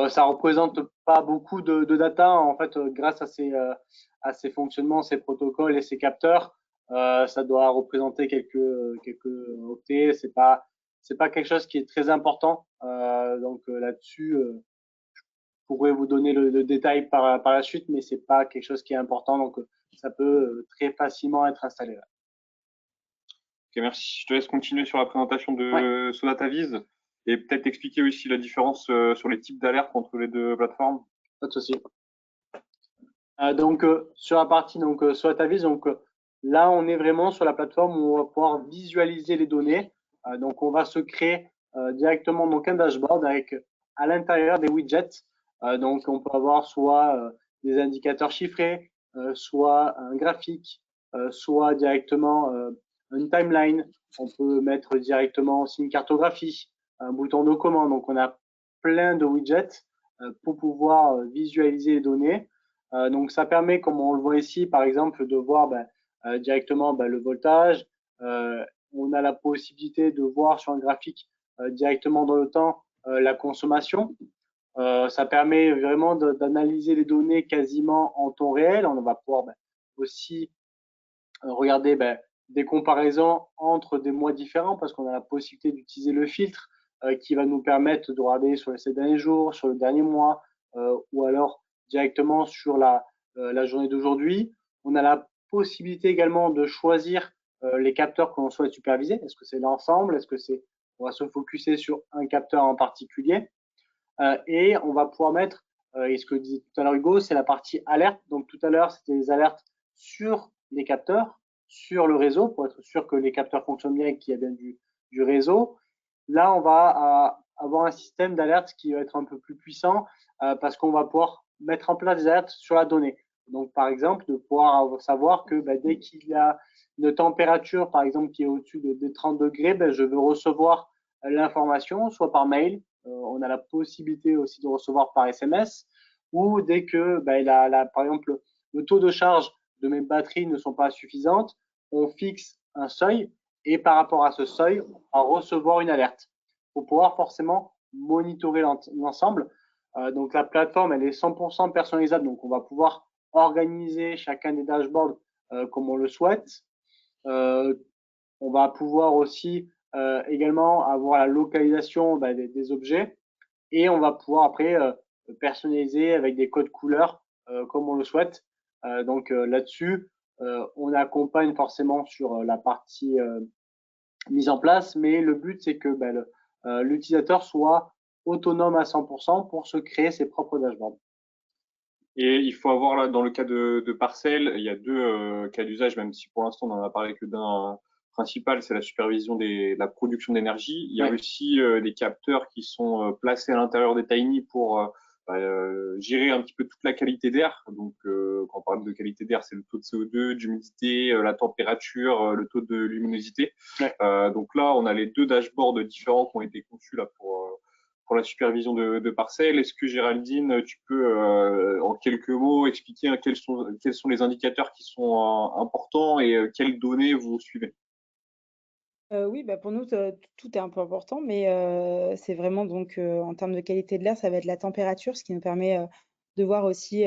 Ça représente pas beaucoup de data en fait grâce à ces fonctionnements, ces protocoles et ces capteurs. Ça doit représenter quelques octets. C'est pas quelque chose qui est très important. Donc là-dessus, je pourrais vous donner le détail par la suite, mais c'est pas quelque chose qui est important. Donc ça peut très facilement être installé. Là. Ok, merci. Je te laisse continuer sur la présentation de SOATAVIZ. Et peut-être expliquer aussi la différence sur les types d'alertes entre les deux plateformes. Pas de souci. Donc sur la partie SOATAVIZ, là on est vraiment sur la plateforme où on va pouvoir visualiser les données. Donc on va se créer directement un dashboard avec à l'intérieur des widgets. Donc on peut avoir soit des indicateurs chiffrés, soit un graphique, soit directement une timeline. On peut mettre directement aussi une cartographie, un bouton de commande. Donc on a plein de widgets pour pouvoir visualiser les données. Donc ça permet, comme on le voit ici, par exemple, de voir directement le voltage. On a la possibilité de voir sur un graphique directement dans le temps la consommation. Ça permet vraiment d'analyser les données quasiment en temps réel. On va pouvoir aussi regarder des comparaisons entre des mois différents parce qu'on a la possibilité d'utiliser le filtre qui va nous permettre de regarder sur ces derniers jours, sur le dernier mois ou alors directement sur la journée d'aujourd'hui. On a la possibilité également de choisir les capteurs que l'on souhaite superviser. Est-ce que c'est l'ensemble? Est-ce que on va se focuser sur un capteur en particulier? et on va pouvoir mettre, et ce que disait tout à l'heure Hugo, c'est la partie alerte. Donc tout à l'heure, c'était les alertes sur les capteurs, sur le réseau, pour être sûr que les capteurs fonctionnent bien et qu'il y a bien du réseau. Là, on va avoir un système d'alerte qui va être un peu plus puissant parce qu'on va pouvoir mettre en place des alertes sur la donnée. Donc, par exemple, de pouvoir savoir que dès qu'il y a une température, par exemple, qui est au-dessus de 30 degrés, je veux recevoir l'information, soit par mail, on a la possibilité aussi de recevoir par SMS, ou dès que, par exemple, le taux de charge de mes batteries ne sont pas suffisantes, on fixe un seuil et par rapport à ce seuil, on va recevoir une alerte pour pouvoir forcément monitorer l'ensemble. Donc la plateforme, elle est 100% personnalisable, donc on va pouvoir organiser chacun des dashboards comme on le souhaite. On va pouvoir aussi également avoir la localisation des objets et on va pouvoir après personnaliser avec des codes couleurs comme on le souhaite. Donc là-dessus, on accompagne forcément sur la partie mise en place, mais le but c'est que l'utilisateur soit autonome à 100% pour se créer ses propres dashboards. Et il faut avoir là, dans le cas de Parcel, il y a deux cas d'usage, même si pour l'instant on n'en a parlé que d'un principal, c'est la supervision de la production d'énergie. Il y a aussi des capteurs qui sont placés à l'intérieur des Tiny pour gérer un petit peu toute la qualité d'air. Donc, quand on parle de qualité d'air, c'est le taux de CO2, d'humidité, la température, le taux de luminosité. Donc là, on a les deux dashboards différents qui ont été conçus là pour la supervision de parcelles. Est-ce que Géraldine, tu peux en quelques mots expliquer quels sont les indicateurs qui sont importants et quelles données vous suivez? Oui, pour nous, tout est un peu important, mais c'est vraiment donc en termes de qualité de l'air, ça va être la température, ce qui nous permet de voir aussi,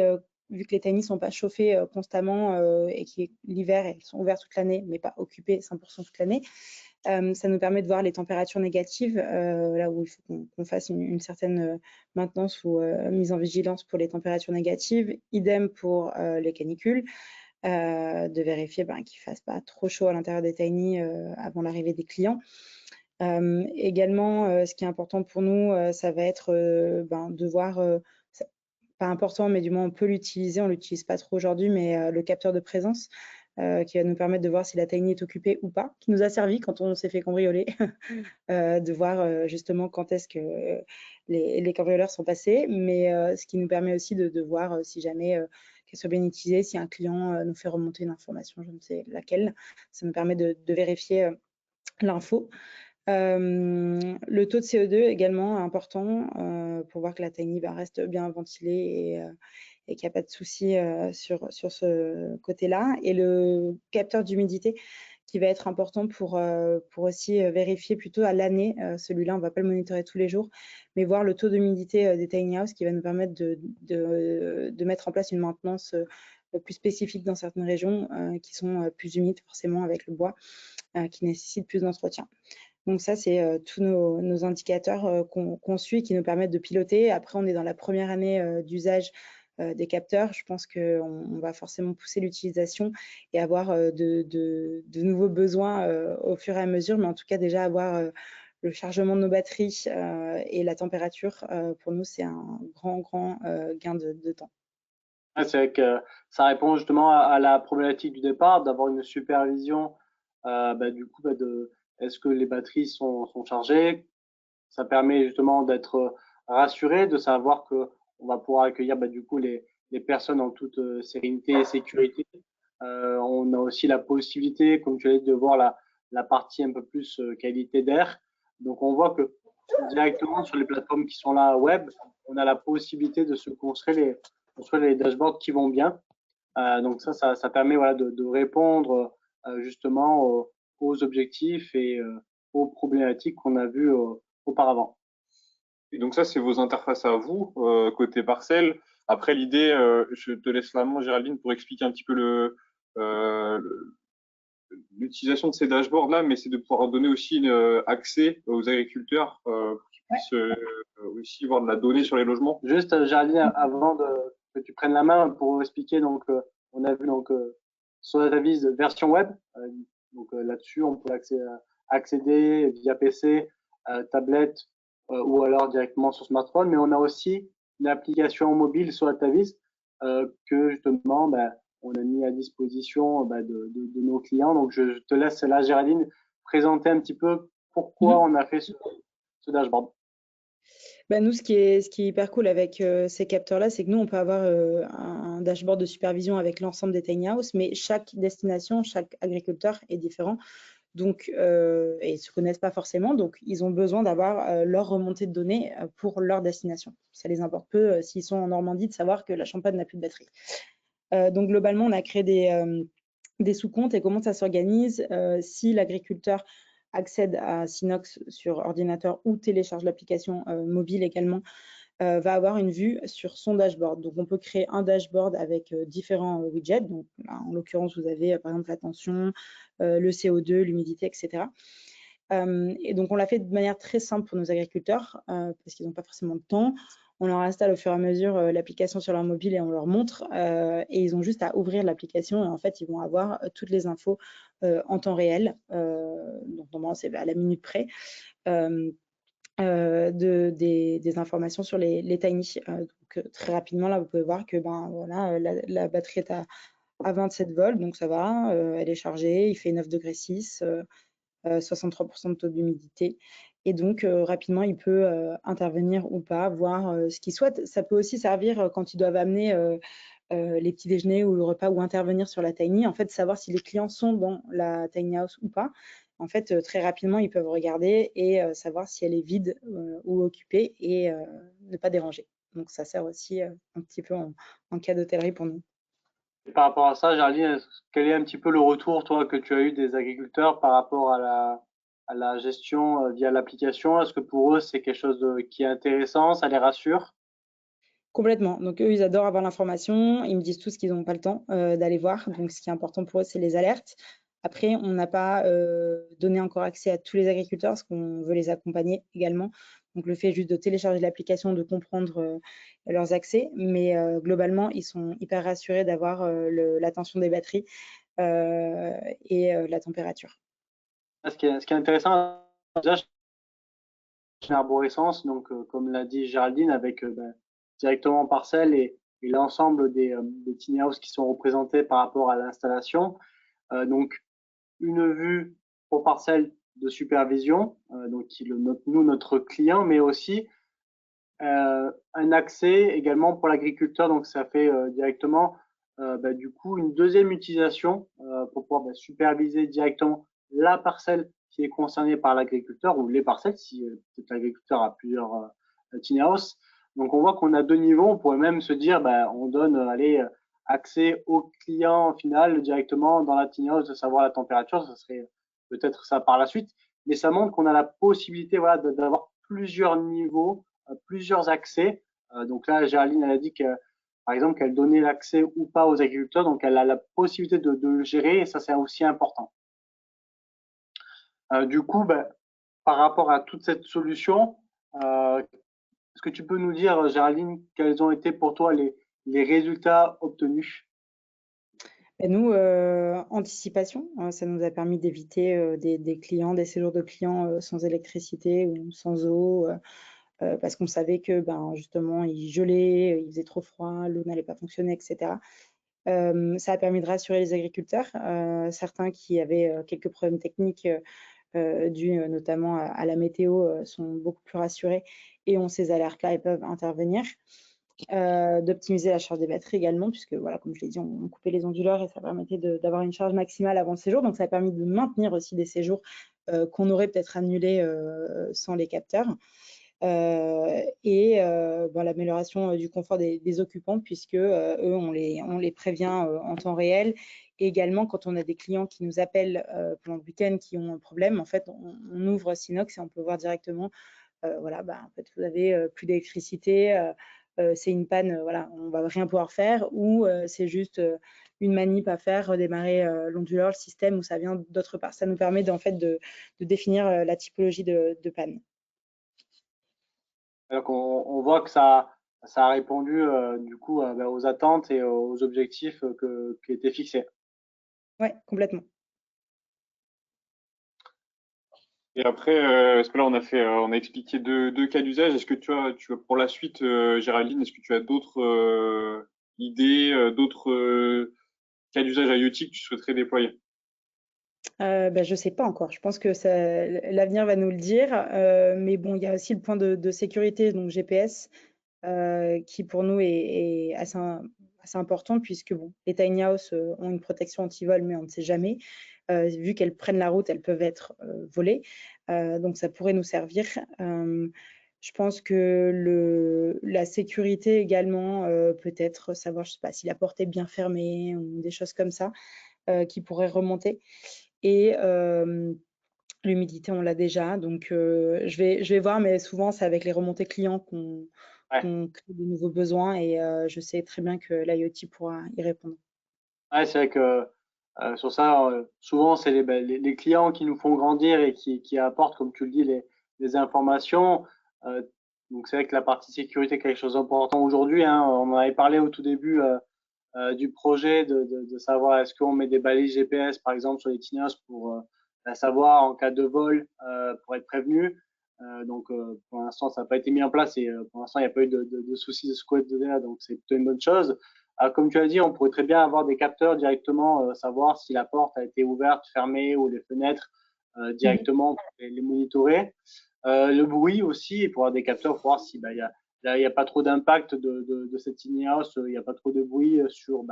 vu que les tiny ne sont pas chauffés constamment et qui l'hiver, elles sont ouvertes toute l'année, mais pas occupées 100% toute l'année. Ça nous permet de voir les températures négatives, là où il faut qu'on fasse une certaine maintenance ou mise en vigilance pour les températures négatives. Idem pour les canicules. De vérifier qu'il ne fasse pas trop chaud à l'intérieur des tiny avant l'arrivée des clients. Également, ce qui est important pour nous, ça va être de voir, pas important, mais du moins on peut l'utiliser, on ne l'utilise pas trop aujourd'hui, mais le capteur de présence qui va nous permettre de voir si la tiny est occupée ou pas, qui nous a servi quand on s'est fait cambrioler, de voir justement quand est-ce que les cambrioleurs sont passés, mais ce qui nous permet aussi de voir si jamais qu'elle soit bien utilisée, si un client nous fait remonter une information, je ne sais laquelle, ça nous permet de vérifier l'info. Le taux de CO2 également important pour voir que la tiny reste bien ventilée et qu'il n'y a pas de souci sur ce côté-là. Et le capteur d'humidité qui va être important pour aussi vérifier plutôt à l'année. Celui-là, on ne va pas le monitorer tous les jours, mais voir le taux d'humidité des tiny house qui va nous permettre de mettre en place une maintenance plus spécifique dans certaines régions qui sont plus humides forcément avec le bois, qui nécessitent plus d'entretien. Donc ça, c'est tous nos indicateurs qu'on suit et qui nous permettent de piloter. Après, on est dans la première année d'usage des capteurs. Je pense qu'on va forcément pousser l'utilisation et avoir de nouveaux besoins au fur et à mesure, mais en tout cas déjà avoir le chargement de nos batteries et la température, pour nous, c'est un grand gain de temps. C'est vrai que ça répond justement à la problématique du départ, d'avoir une supervision du coup de est-ce que les batteries sont chargées. Ça permet justement d'être rassuré, de savoir que on va pouvoir accueillir du coup les personnes en toute sérénité et sécurité. On a aussi la possibilité, comme tu as dit, de voir la partie un peu plus qualité d'air. Donc on voit que directement sur les plateformes qui sont là web, on a la possibilité de se construire les dashboards qui vont bien. Donc ça permet de répondre justement aux objectifs et aux problématiques qu'on a vues auparavant. Et donc ça, c'est vos interfaces à vous, côté Parcel. Après, l'idée, je te laisse la main, Géraldine, pour expliquer un petit peu l'utilisation de ces dashboards-là, mais c'est de pouvoir donner aussi accès aux agriculteurs pour qu'ils puissent aussi voir de la donnée sur les logements. Juste, Géraldine, avant que tu prennes la main pour expliquer, donc on a vu sur DataVis version web. Donc là-dessus, on peut accéder via PC, tablette, ou alors directement sur smartphone, mais on a aussi une application mobile sur Atavis que justement on a mis à disposition de nos clients. Donc je te laisse là, Géraldine, présenter un petit peu pourquoi on a fait ce dashboard. Nous, ce qui est hyper cool avec ces capteurs-là, c'est que nous, on peut avoir un dashboard de supervision avec l'ensemble des tiny house, mais chaque destination, chaque agriculteur est différent. Donc, et ils ne se connaissent pas forcément, donc ils ont besoin d'avoir leur remontée de données pour leur destination. Ça les importe peu, s'ils sont en Normandie, de savoir que la Champagne n'a plus de batterie. Donc, globalement, on a créé des sous-comptes et comment ça s'organise. Si l'agriculteur accède à Synox sur ordinateur ou télécharge l'application mobile également, va avoir une vue sur son dashboard. Donc, on peut créer un dashboard avec différents widgets. Donc, là, en l'occurrence, vous avez par exemple la tension, le CO2, l'humidité, etc. Et donc, on l'a fait de manière très simple pour nos agriculteurs parce qu'ils n'ont pas forcément de temps. On leur installe au fur et à mesure l'application sur leur mobile et on leur montre. Et ils ont juste à ouvrir l'application et en fait, ils vont avoir toutes les infos en temps réel. Donc, normalement, c'est à la minute près. Des informations sur les tiny. Donc, très rapidement, là, vous pouvez voir que voilà, la batterie est à 27 volts, donc ça va, elle est chargée, il fait 9,6 degrés, 63% de taux d'humidité. Et donc, rapidement, il peut intervenir ou pas, voir ce qu'il souhaite. Ça peut aussi servir quand ils doivent amener les petits déjeuners ou le repas ou intervenir sur la tiny, en fait, savoir si les clients sont dans la tiny house ou pas. En fait, très rapidement, ils peuvent regarder et savoir si elle est vide ou occupée et ne pas déranger. Donc, ça sert aussi un petit peu en cas d'hôtellerie pour nous. Et par rapport à ça, Géraldine, quel est un petit peu le retour, toi, que tu as eu des agriculteurs par rapport à la gestion via l'application? Est-ce que pour eux, c'est quelque chose qui est intéressant, ça les rassure? Complètement. Donc, eux, ils adorent avoir l'information. Ils me disent tous qu'ils n'ont pas le temps d'aller voir. Donc, ce qui est important pour eux, c'est les alertes. Après, on n'a pas donné encore accès à tous les agriculteurs parce qu'on veut les accompagner également. Donc, le fait juste de télécharger l'application, de comprendre leurs accès. Mais globalement, ils sont hyper rassurés d'avoir la tension des batteries et la température. Ce qui est intéressant, déjà, c'est l'arborescence, donc comme l'a dit Géraldine, avec directement parcelle et l'ensemble des tiny houses qui sont représentés par rapport à l'installation. Donc, une vue pour parcelle de supervision, donc qui nous, notre client, mais aussi un accès également pour l'agriculteur. Donc, ça fait directement du coup une deuxième utilisation pour pouvoir superviser directement la parcelle qui est concernée par l'agriculteur ou les parcelles si l'agriculteur a plusieurs tiny house. Donc, on voit qu'on a deux niveaux. On pourrait même se dire, on donne accès au client final directement dans la tiny house de savoir la température. Ça serait peut-être ça par la suite. Mais ça montre qu'on a la possibilité voilà, d'avoir plusieurs niveaux, plusieurs accès. Donc là, Géraldine, elle a dit que, par exemple, qu'elle donnait l'accès ou pas aux agriculteurs. Donc, elle a la possibilité de le gérer et ça, c'est aussi important. Du coup, par rapport à toute cette solution, est-ce que tu peux nous dire, Géraldine, quels ont été pour toi les résultats obtenus? Et nous, anticipation, ça nous a permis d'éviter des clients, des séjours de clients sans électricité ou sans eau, parce qu'on savait que justement, il gelait, il faisait trop froid, l'eau n'allait pas fonctionner, etc. Ça a permis de rassurer les agriculteurs, certains qui avaient quelques problèmes techniques dus notamment à la météo sont beaucoup plus rassurés et ont ces alertes-là et peuvent intervenir. D'optimiser la charge des batteries également, puisque voilà, comme je l'ai dit, on coupait les onduleurs et ça permettait d'avoir une charge maximale avant le séjour. Donc, ça a permis de maintenir aussi des séjours qu'on aurait peut-être annulés sans les capteurs. Et l'amélioration du confort des occupants, puisque eux, on les prévient en temps réel. Et également, quand on a des clients qui nous appellent pendant le week-end qui ont un problème, en fait, on ouvre Synox et on peut voir directement, voilà, en fait, vous avez plus d'électricité, c'est une panne, voilà, on va rien pouvoir faire, ou c'est juste une manip à faire, redémarrer l'onduleur, le système, ou ça vient d'autre part. Ça nous permet en fait de définir la typologie de panne. Donc, on voit que ça a répondu du coup aux attentes et aux objectifs qui étaient fixés. Oui, complètement. Et après, parce que là, on a expliqué deux cas d'usage. Est-ce que tu as pour la suite, Géraldine, est-ce que tu as d'autres idées, d'autres cas d'usage IoT que tu souhaiterais déployer? Je sais pas encore. Je pense que l'avenir va nous le dire. Mais bon, il y a aussi le point de sécurité, donc GPS, qui pour nous est assez important puisque bon, les tiny house ont une protection anti-vol, mais on ne sait jamais. Vu qu'elles prennent la route, elles peuvent être volées. Donc ça pourrait nous servir. Je pense que la sécurité également, peut-être savoir, je sais pas, si la porte est bien fermée ou des choses comme ça, qui pourraient remonter. Et l'humidité, on l'a déjà. Donc, je vais voir, mais souvent, c'est avec les remontées clients Ouais. qu'on crée de nouveaux besoins et je sais très bien que l'IoT pourra y répondre. Ouais, c'est vrai que sur ça, souvent, c'est les clients qui nous font grandir et qui apportent, comme tu le dis, les informations. Euh, donc, c'est vrai que la partie sécurité est quelque chose d'important aujourd'hui, hein. On en avait parlé au tout début du projet de savoir est-ce qu'on met des balises GPS, par exemple, sur les TINAS pour savoir en cas de vol, pour être prévenu. Pour l'instant, ça n'a pas été mis en place et pour l'instant, il n'y a pas eu de soucis de ce côté-là, donc c'est plutôt une bonne chose. Comme tu as dit, on pourrait très bien avoir des capteurs directement, savoir si la porte a été ouverte, fermée ou les fenêtres directement pour les monitorer. Le bruit aussi, pour avoir des capteurs pour voir si il y a pas trop d'impact de cette tiny house, il n'y a pas trop de bruit sur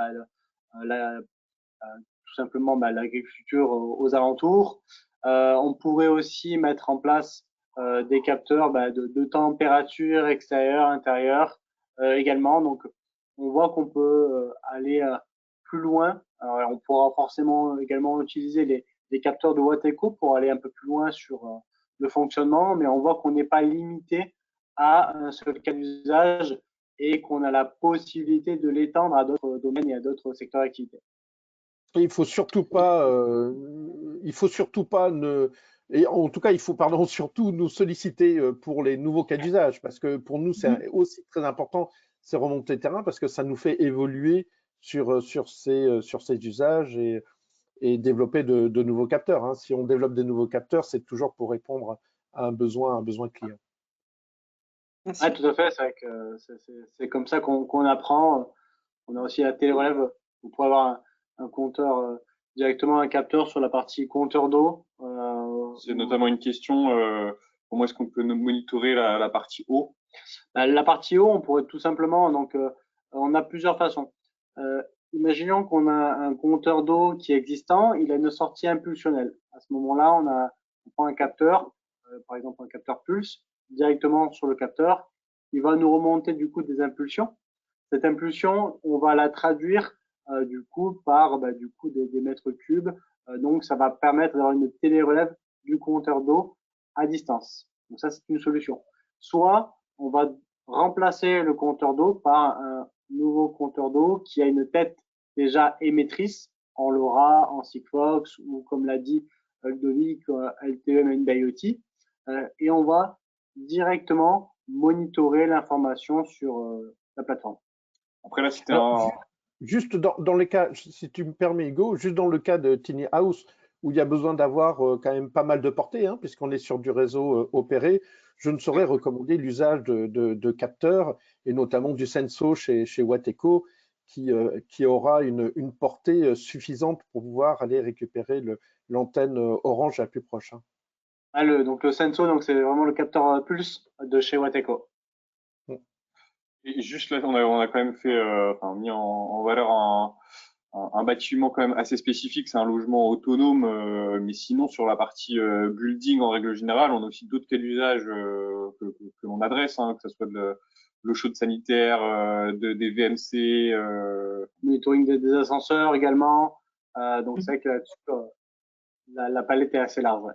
tout simplement l'agriculture aux alentours. On pourrait aussi mettre en place des capteurs de température extérieure, intérieure également. Donc, on voit qu'on peut aller plus loin. Alors, on pourra forcément également utiliser les capteurs de Wateco pour aller un peu plus loin sur le fonctionnement, mais on voit qu'on n'est pas limité à un seul cas d'usage et qu'on a la possibilité de l'étendre à d'autres domaines et à d'autres secteurs d'activité. Et il faut surtout pas et en tout cas, il faut, pardon, surtout nous solliciter pour les nouveaux cas d'usage, parce que pour nous, c'est aussi très important ces remontées terrain, parce que ça nous fait évoluer sur ces usages et développer de nouveaux capteurs, hein. Si on développe des nouveaux capteurs, c'est toujours pour répondre à un besoin client. Ouais, tout à fait. C'est vrai que c'est comme ça qu'on apprend. On a aussi la télérelève. On pourrait avoir un compteur directement un capteur sur la partie compteur d'eau. C'est notamment une question, comment est-ce qu'on peut monitorer la partie eau? La partie eau, on pourrait tout simplement, donc, on a plusieurs façons. Imaginons qu'on a un compteur d'eau qui est existant, il a une sortie impulsionnelle. À ce moment-là, on prend un capteur, par exemple un capteur pulse, directement sur le capteur. Il va nous remonter du coup des impulsions. Cette impulsion, on va la traduire du coup par du coup des mètres cubes. Donc, ça va permettre d'avoir une télérelève du compteur d'eau à distance. Donc ça, c'est une solution. Soit on va remplacer le compteur d'eau par un nouveau compteur d'eau qui a une tête déjà émettrice en LoRa, en Sigfox ou comme l'a dit Ludovic, LTE IoT. Et on va directement monitorer l'information sur la plateforme. Après là, c'était Alors, juste dans les cas, si tu me permets, Hugo, juste dans le cas de Tiny House, où il y a besoin d'avoir quand même pas mal de portée, hein, puisqu'on est sur du réseau opéré, je ne saurais recommander l'usage de capteurs, et notamment du Senso chez Wateco, qui aura une portée suffisante pour pouvoir aller récupérer l'antenne orange la plus proche, hein. Donc le Senso, donc c'est vraiment le capteur Pulse de chez Wateco. Et juste là, on a quand même fait, mis en valeur un bâtiment quand même assez spécifique. C'est un logement autonome, mais sinon sur la partie building en règle générale, on a aussi d'autres cas d'usage que l'on adresse, hein, que ce soit de l'eau chaude sanitaire, des VMC. Monitoring des ascenseurs également. Donc c'est vrai que là-dessus, la palette est assez large. Ouais.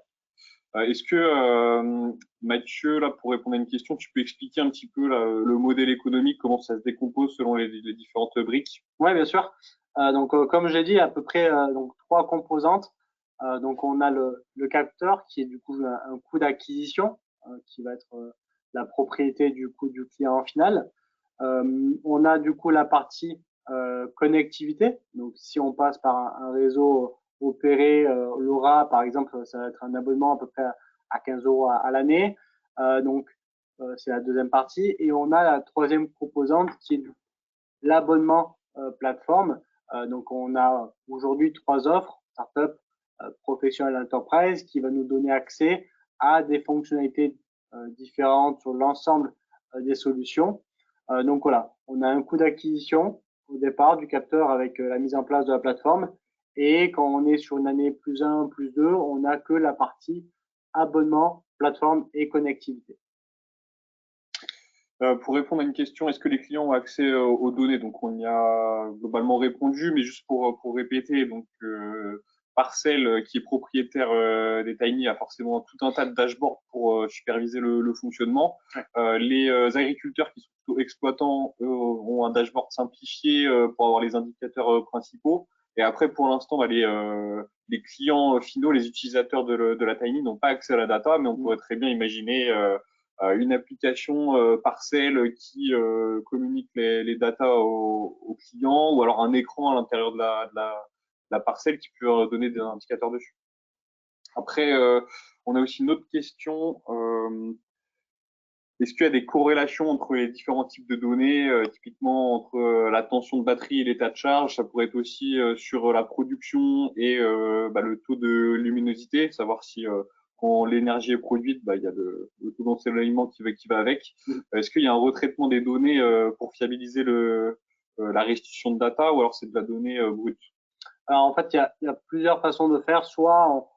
Est-ce que Mathieu, là, pour répondre à une question, tu peux expliquer un petit peu là, le modèle économique, comment ça se décompose selon les différentes briques? Oui, bien sûr. Comme j'ai dit, à peu près donc trois composantes. Donc, on a le capteur qui est du coup un coût d'acquisition qui va être la propriété du coup du client final. On a du coup la partie connectivité. Donc, si on passe par un réseau opéré, LoRa, par exemple, ça va être un abonnement à peu près à 15 € à l'année. Donc, c'est la deuxième partie. Et on a la troisième composante qui est l'abonnement plateforme. Donc, on a aujourd'hui 3 offres, Startup, Professional Enterprise, qui va nous donner accès à des fonctionnalités différentes sur l'ensemble des solutions. Donc voilà, on a un coût d'acquisition au départ du capteur avec la mise en place de la plateforme. Et quand on est sur une année +1, +2, on n'a que la partie abonnement, plateforme et connectivité. Pour répondre à une question, est-ce que les clients ont accès aux données? Donc, on y a globalement répondu, mais juste pour répéter, donc Parcel, qui est propriétaire des Tiny, a forcément tout un tas de dashboards pour superviser le fonctionnement. Ouais. Les agriculteurs qui sont plutôt exploitants, eux, ont un dashboard simplifié pour avoir les indicateurs principaux. Et après, pour l'instant, bah, les clients finaux, les utilisateurs de la Tiny n'ont pas accès à la data, mais on pourrait très bien imaginer une application Parcel qui communique les datas aux clients, ou alors un écran à l'intérieur de la parcelle qui peut donner des indicateurs dessus. Après, on a aussi une autre question. Est-ce qu'il y a des corrélations entre les différents types de données, typiquement entre la tension de batterie et l'état de charge? Ça pourrait être aussi sur la production et le taux de luminosité, savoir si quand l'énergie est produite, il y a le taux d'ensoleillement qui va avec. Est-ce qu'il y a un retraitement des données pour fiabiliser la restitution de data, ou alors c'est de la donnée brute? Alors en fait, il y a plusieurs façons de faire. Soit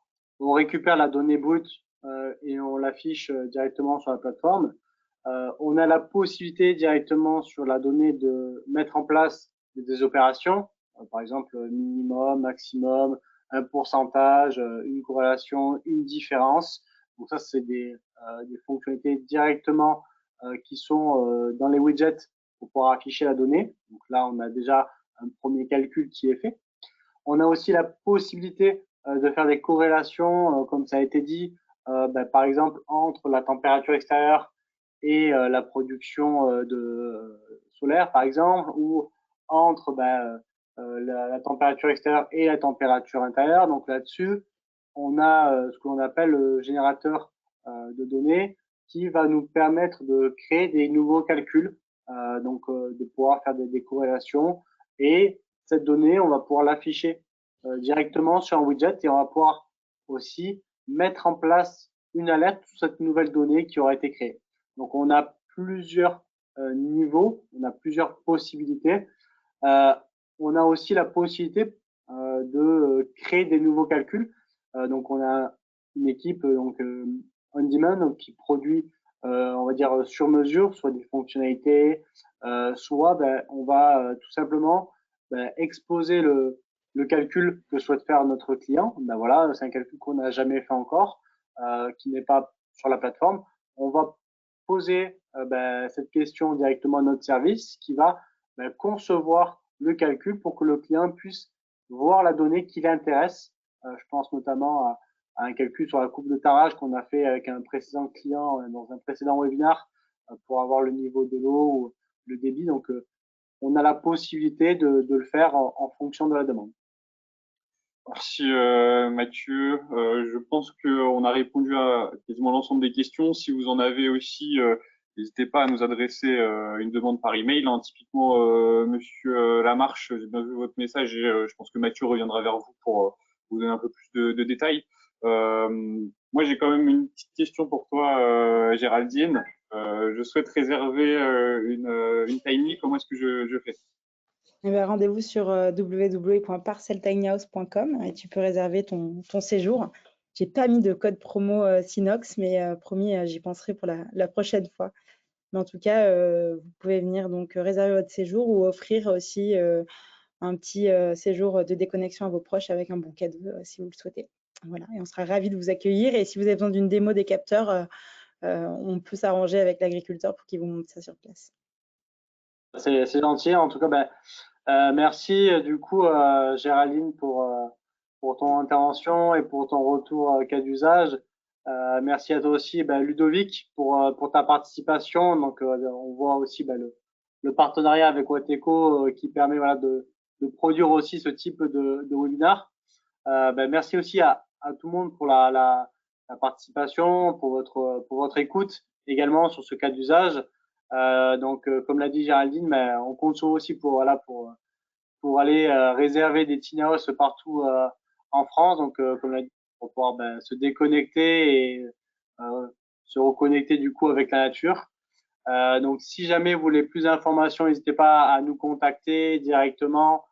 on récupère la donnée brute et on l'affiche directement sur la plateforme. On a la possibilité directement sur la donnée de mettre en place des opérations, par exemple minimum, maximum, un pourcentage, une corrélation, une différence. Donc ça, c'est des fonctionnalités directement qui sont dans les widgets pour pouvoir afficher la donnée. Donc là, on a déjà un premier calcul qui est fait. On a aussi la possibilité de faire des corrélations, comme ça a été dit, par exemple entre la température extérieure et la production solaire, par exemple, ou entre la température extérieure et la température intérieure. Donc là-dessus, on a ce que l'on appelle le générateur de données qui va nous permettre de créer des nouveaux calculs, de pouvoir faire des corrélations. Et cette donnée, on va pouvoir l'afficher directement sur un widget, et on va pouvoir aussi mettre en place une alerte sur cette nouvelle donnée qui aura été créée. Donc, on a plusieurs niveaux, on a plusieurs possibilités. On a aussi la possibilité de créer des nouveaux calculs. Donc, on a une équipe on demand, donc, qui produit, on va dire, sur mesure, soit des fonctionnalités, soit on va tout simplement exposer le calcul que souhaite faire notre client. Voilà, c'est un calcul qu'on n'a jamais fait encore, qui n'est pas sur la plateforme. On va poser cette question directement à notre service qui va concevoir le calcul pour que le client puisse voir la donnée qui l'intéresse. Je pense notamment à un calcul sur la courbe de tarage qu'on a fait avec un précédent client dans un précédent webinar pour avoir le niveau de l'eau ou le débit. Donc, on a la possibilité de le faire en fonction de la demande. Merci Mathieu. Je pense qu'on a répondu à quasiment l'ensemble des questions. Si vous en avez aussi, n'hésitez pas à nous adresser une demande par email. Typiquement, Monsieur Lamarche, j'ai bien vu votre message et je pense que Mathieu reviendra vers vous pour vous donner un peu plus de détails. Moi, j'ai quand même une petite question pour toi, Géraldine. Je souhaite réserver une Tiny. Comment est-ce que je fais? Rendez-vous sur www.parceltinyhouse.com et tu peux réserver ton séjour. J'ai pas mis de code promo Synox, mais promis, j'y penserai pour la prochaine fois. Mais en tout cas, vous pouvez venir donc réserver votre séjour ou offrir aussi un petit séjour de déconnexion à vos proches avec un bon cadeau si vous le souhaitez. Voilà, et on sera ravis de vous accueillir. Et si vous avez besoin d'une démo des capteurs, on peut s'arranger avec l'agriculteur pour qu'il vous montre ça sur place. C'est gentil. En tout cas, merci du coup, Géraldine, pour ton intervention et pour ton retour cas d'usage. Merci à toi aussi, Ludovic, pour ta participation. Donc, on voit aussi le partenariat avec Wateco qui permet de produire aussi ce type de webinar. Merci aussi à tout le monde pour la participation, pour votre écoute également sur ce cas d'usage. Comme l'a dit Géraldine, mais on compte sur vous aussi pour aller réserver des tiny house partout en France. Donc, comme l'a dit, pour pouvoir se déconnecter et se reconnecter du coup avec la nature. Donc, si jamais vous voulez plus d'informations, n'hésitez pas à nous contacter directement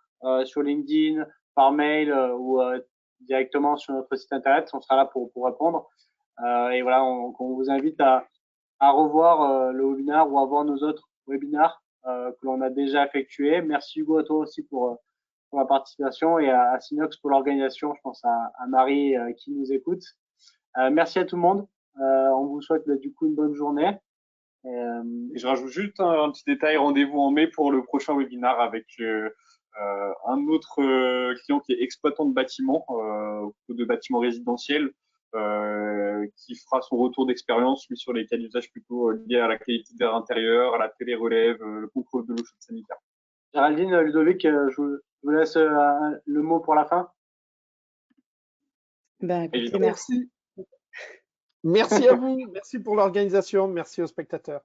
sur LinkedIn, par mail ou directement sur notre site internet. On sera là pour répondre. Et voilà, on vous invite à revoir le webinaire ou à voir nos autres webinaires que l'on a déjà effectués. Merci Hugo à toi aussi pour la participation et à Synox pour l'organisation. Je pense à Marie qui nous écoute. Merci à tout le monde. On vous souhaite du coup une bonne journée. Et je rajoute juste un petit détail, rendez-vous en mai pour le prochain webinaire avec un autre client qui est exploitant de bâtiments, de bâtiments résidentiels, qui fera son retour d'expérience lui sur les cas d'usage plutôt liés à la qualité d'air intérieur, à la télérelève, le contrôle de l'eau chaude sanitaire. Géraldine, Ludovic, je vous laisse le mot pour la fin. Écoutez, merci. Merci à vous, merci pour l'organisation, merci aux spectateurs.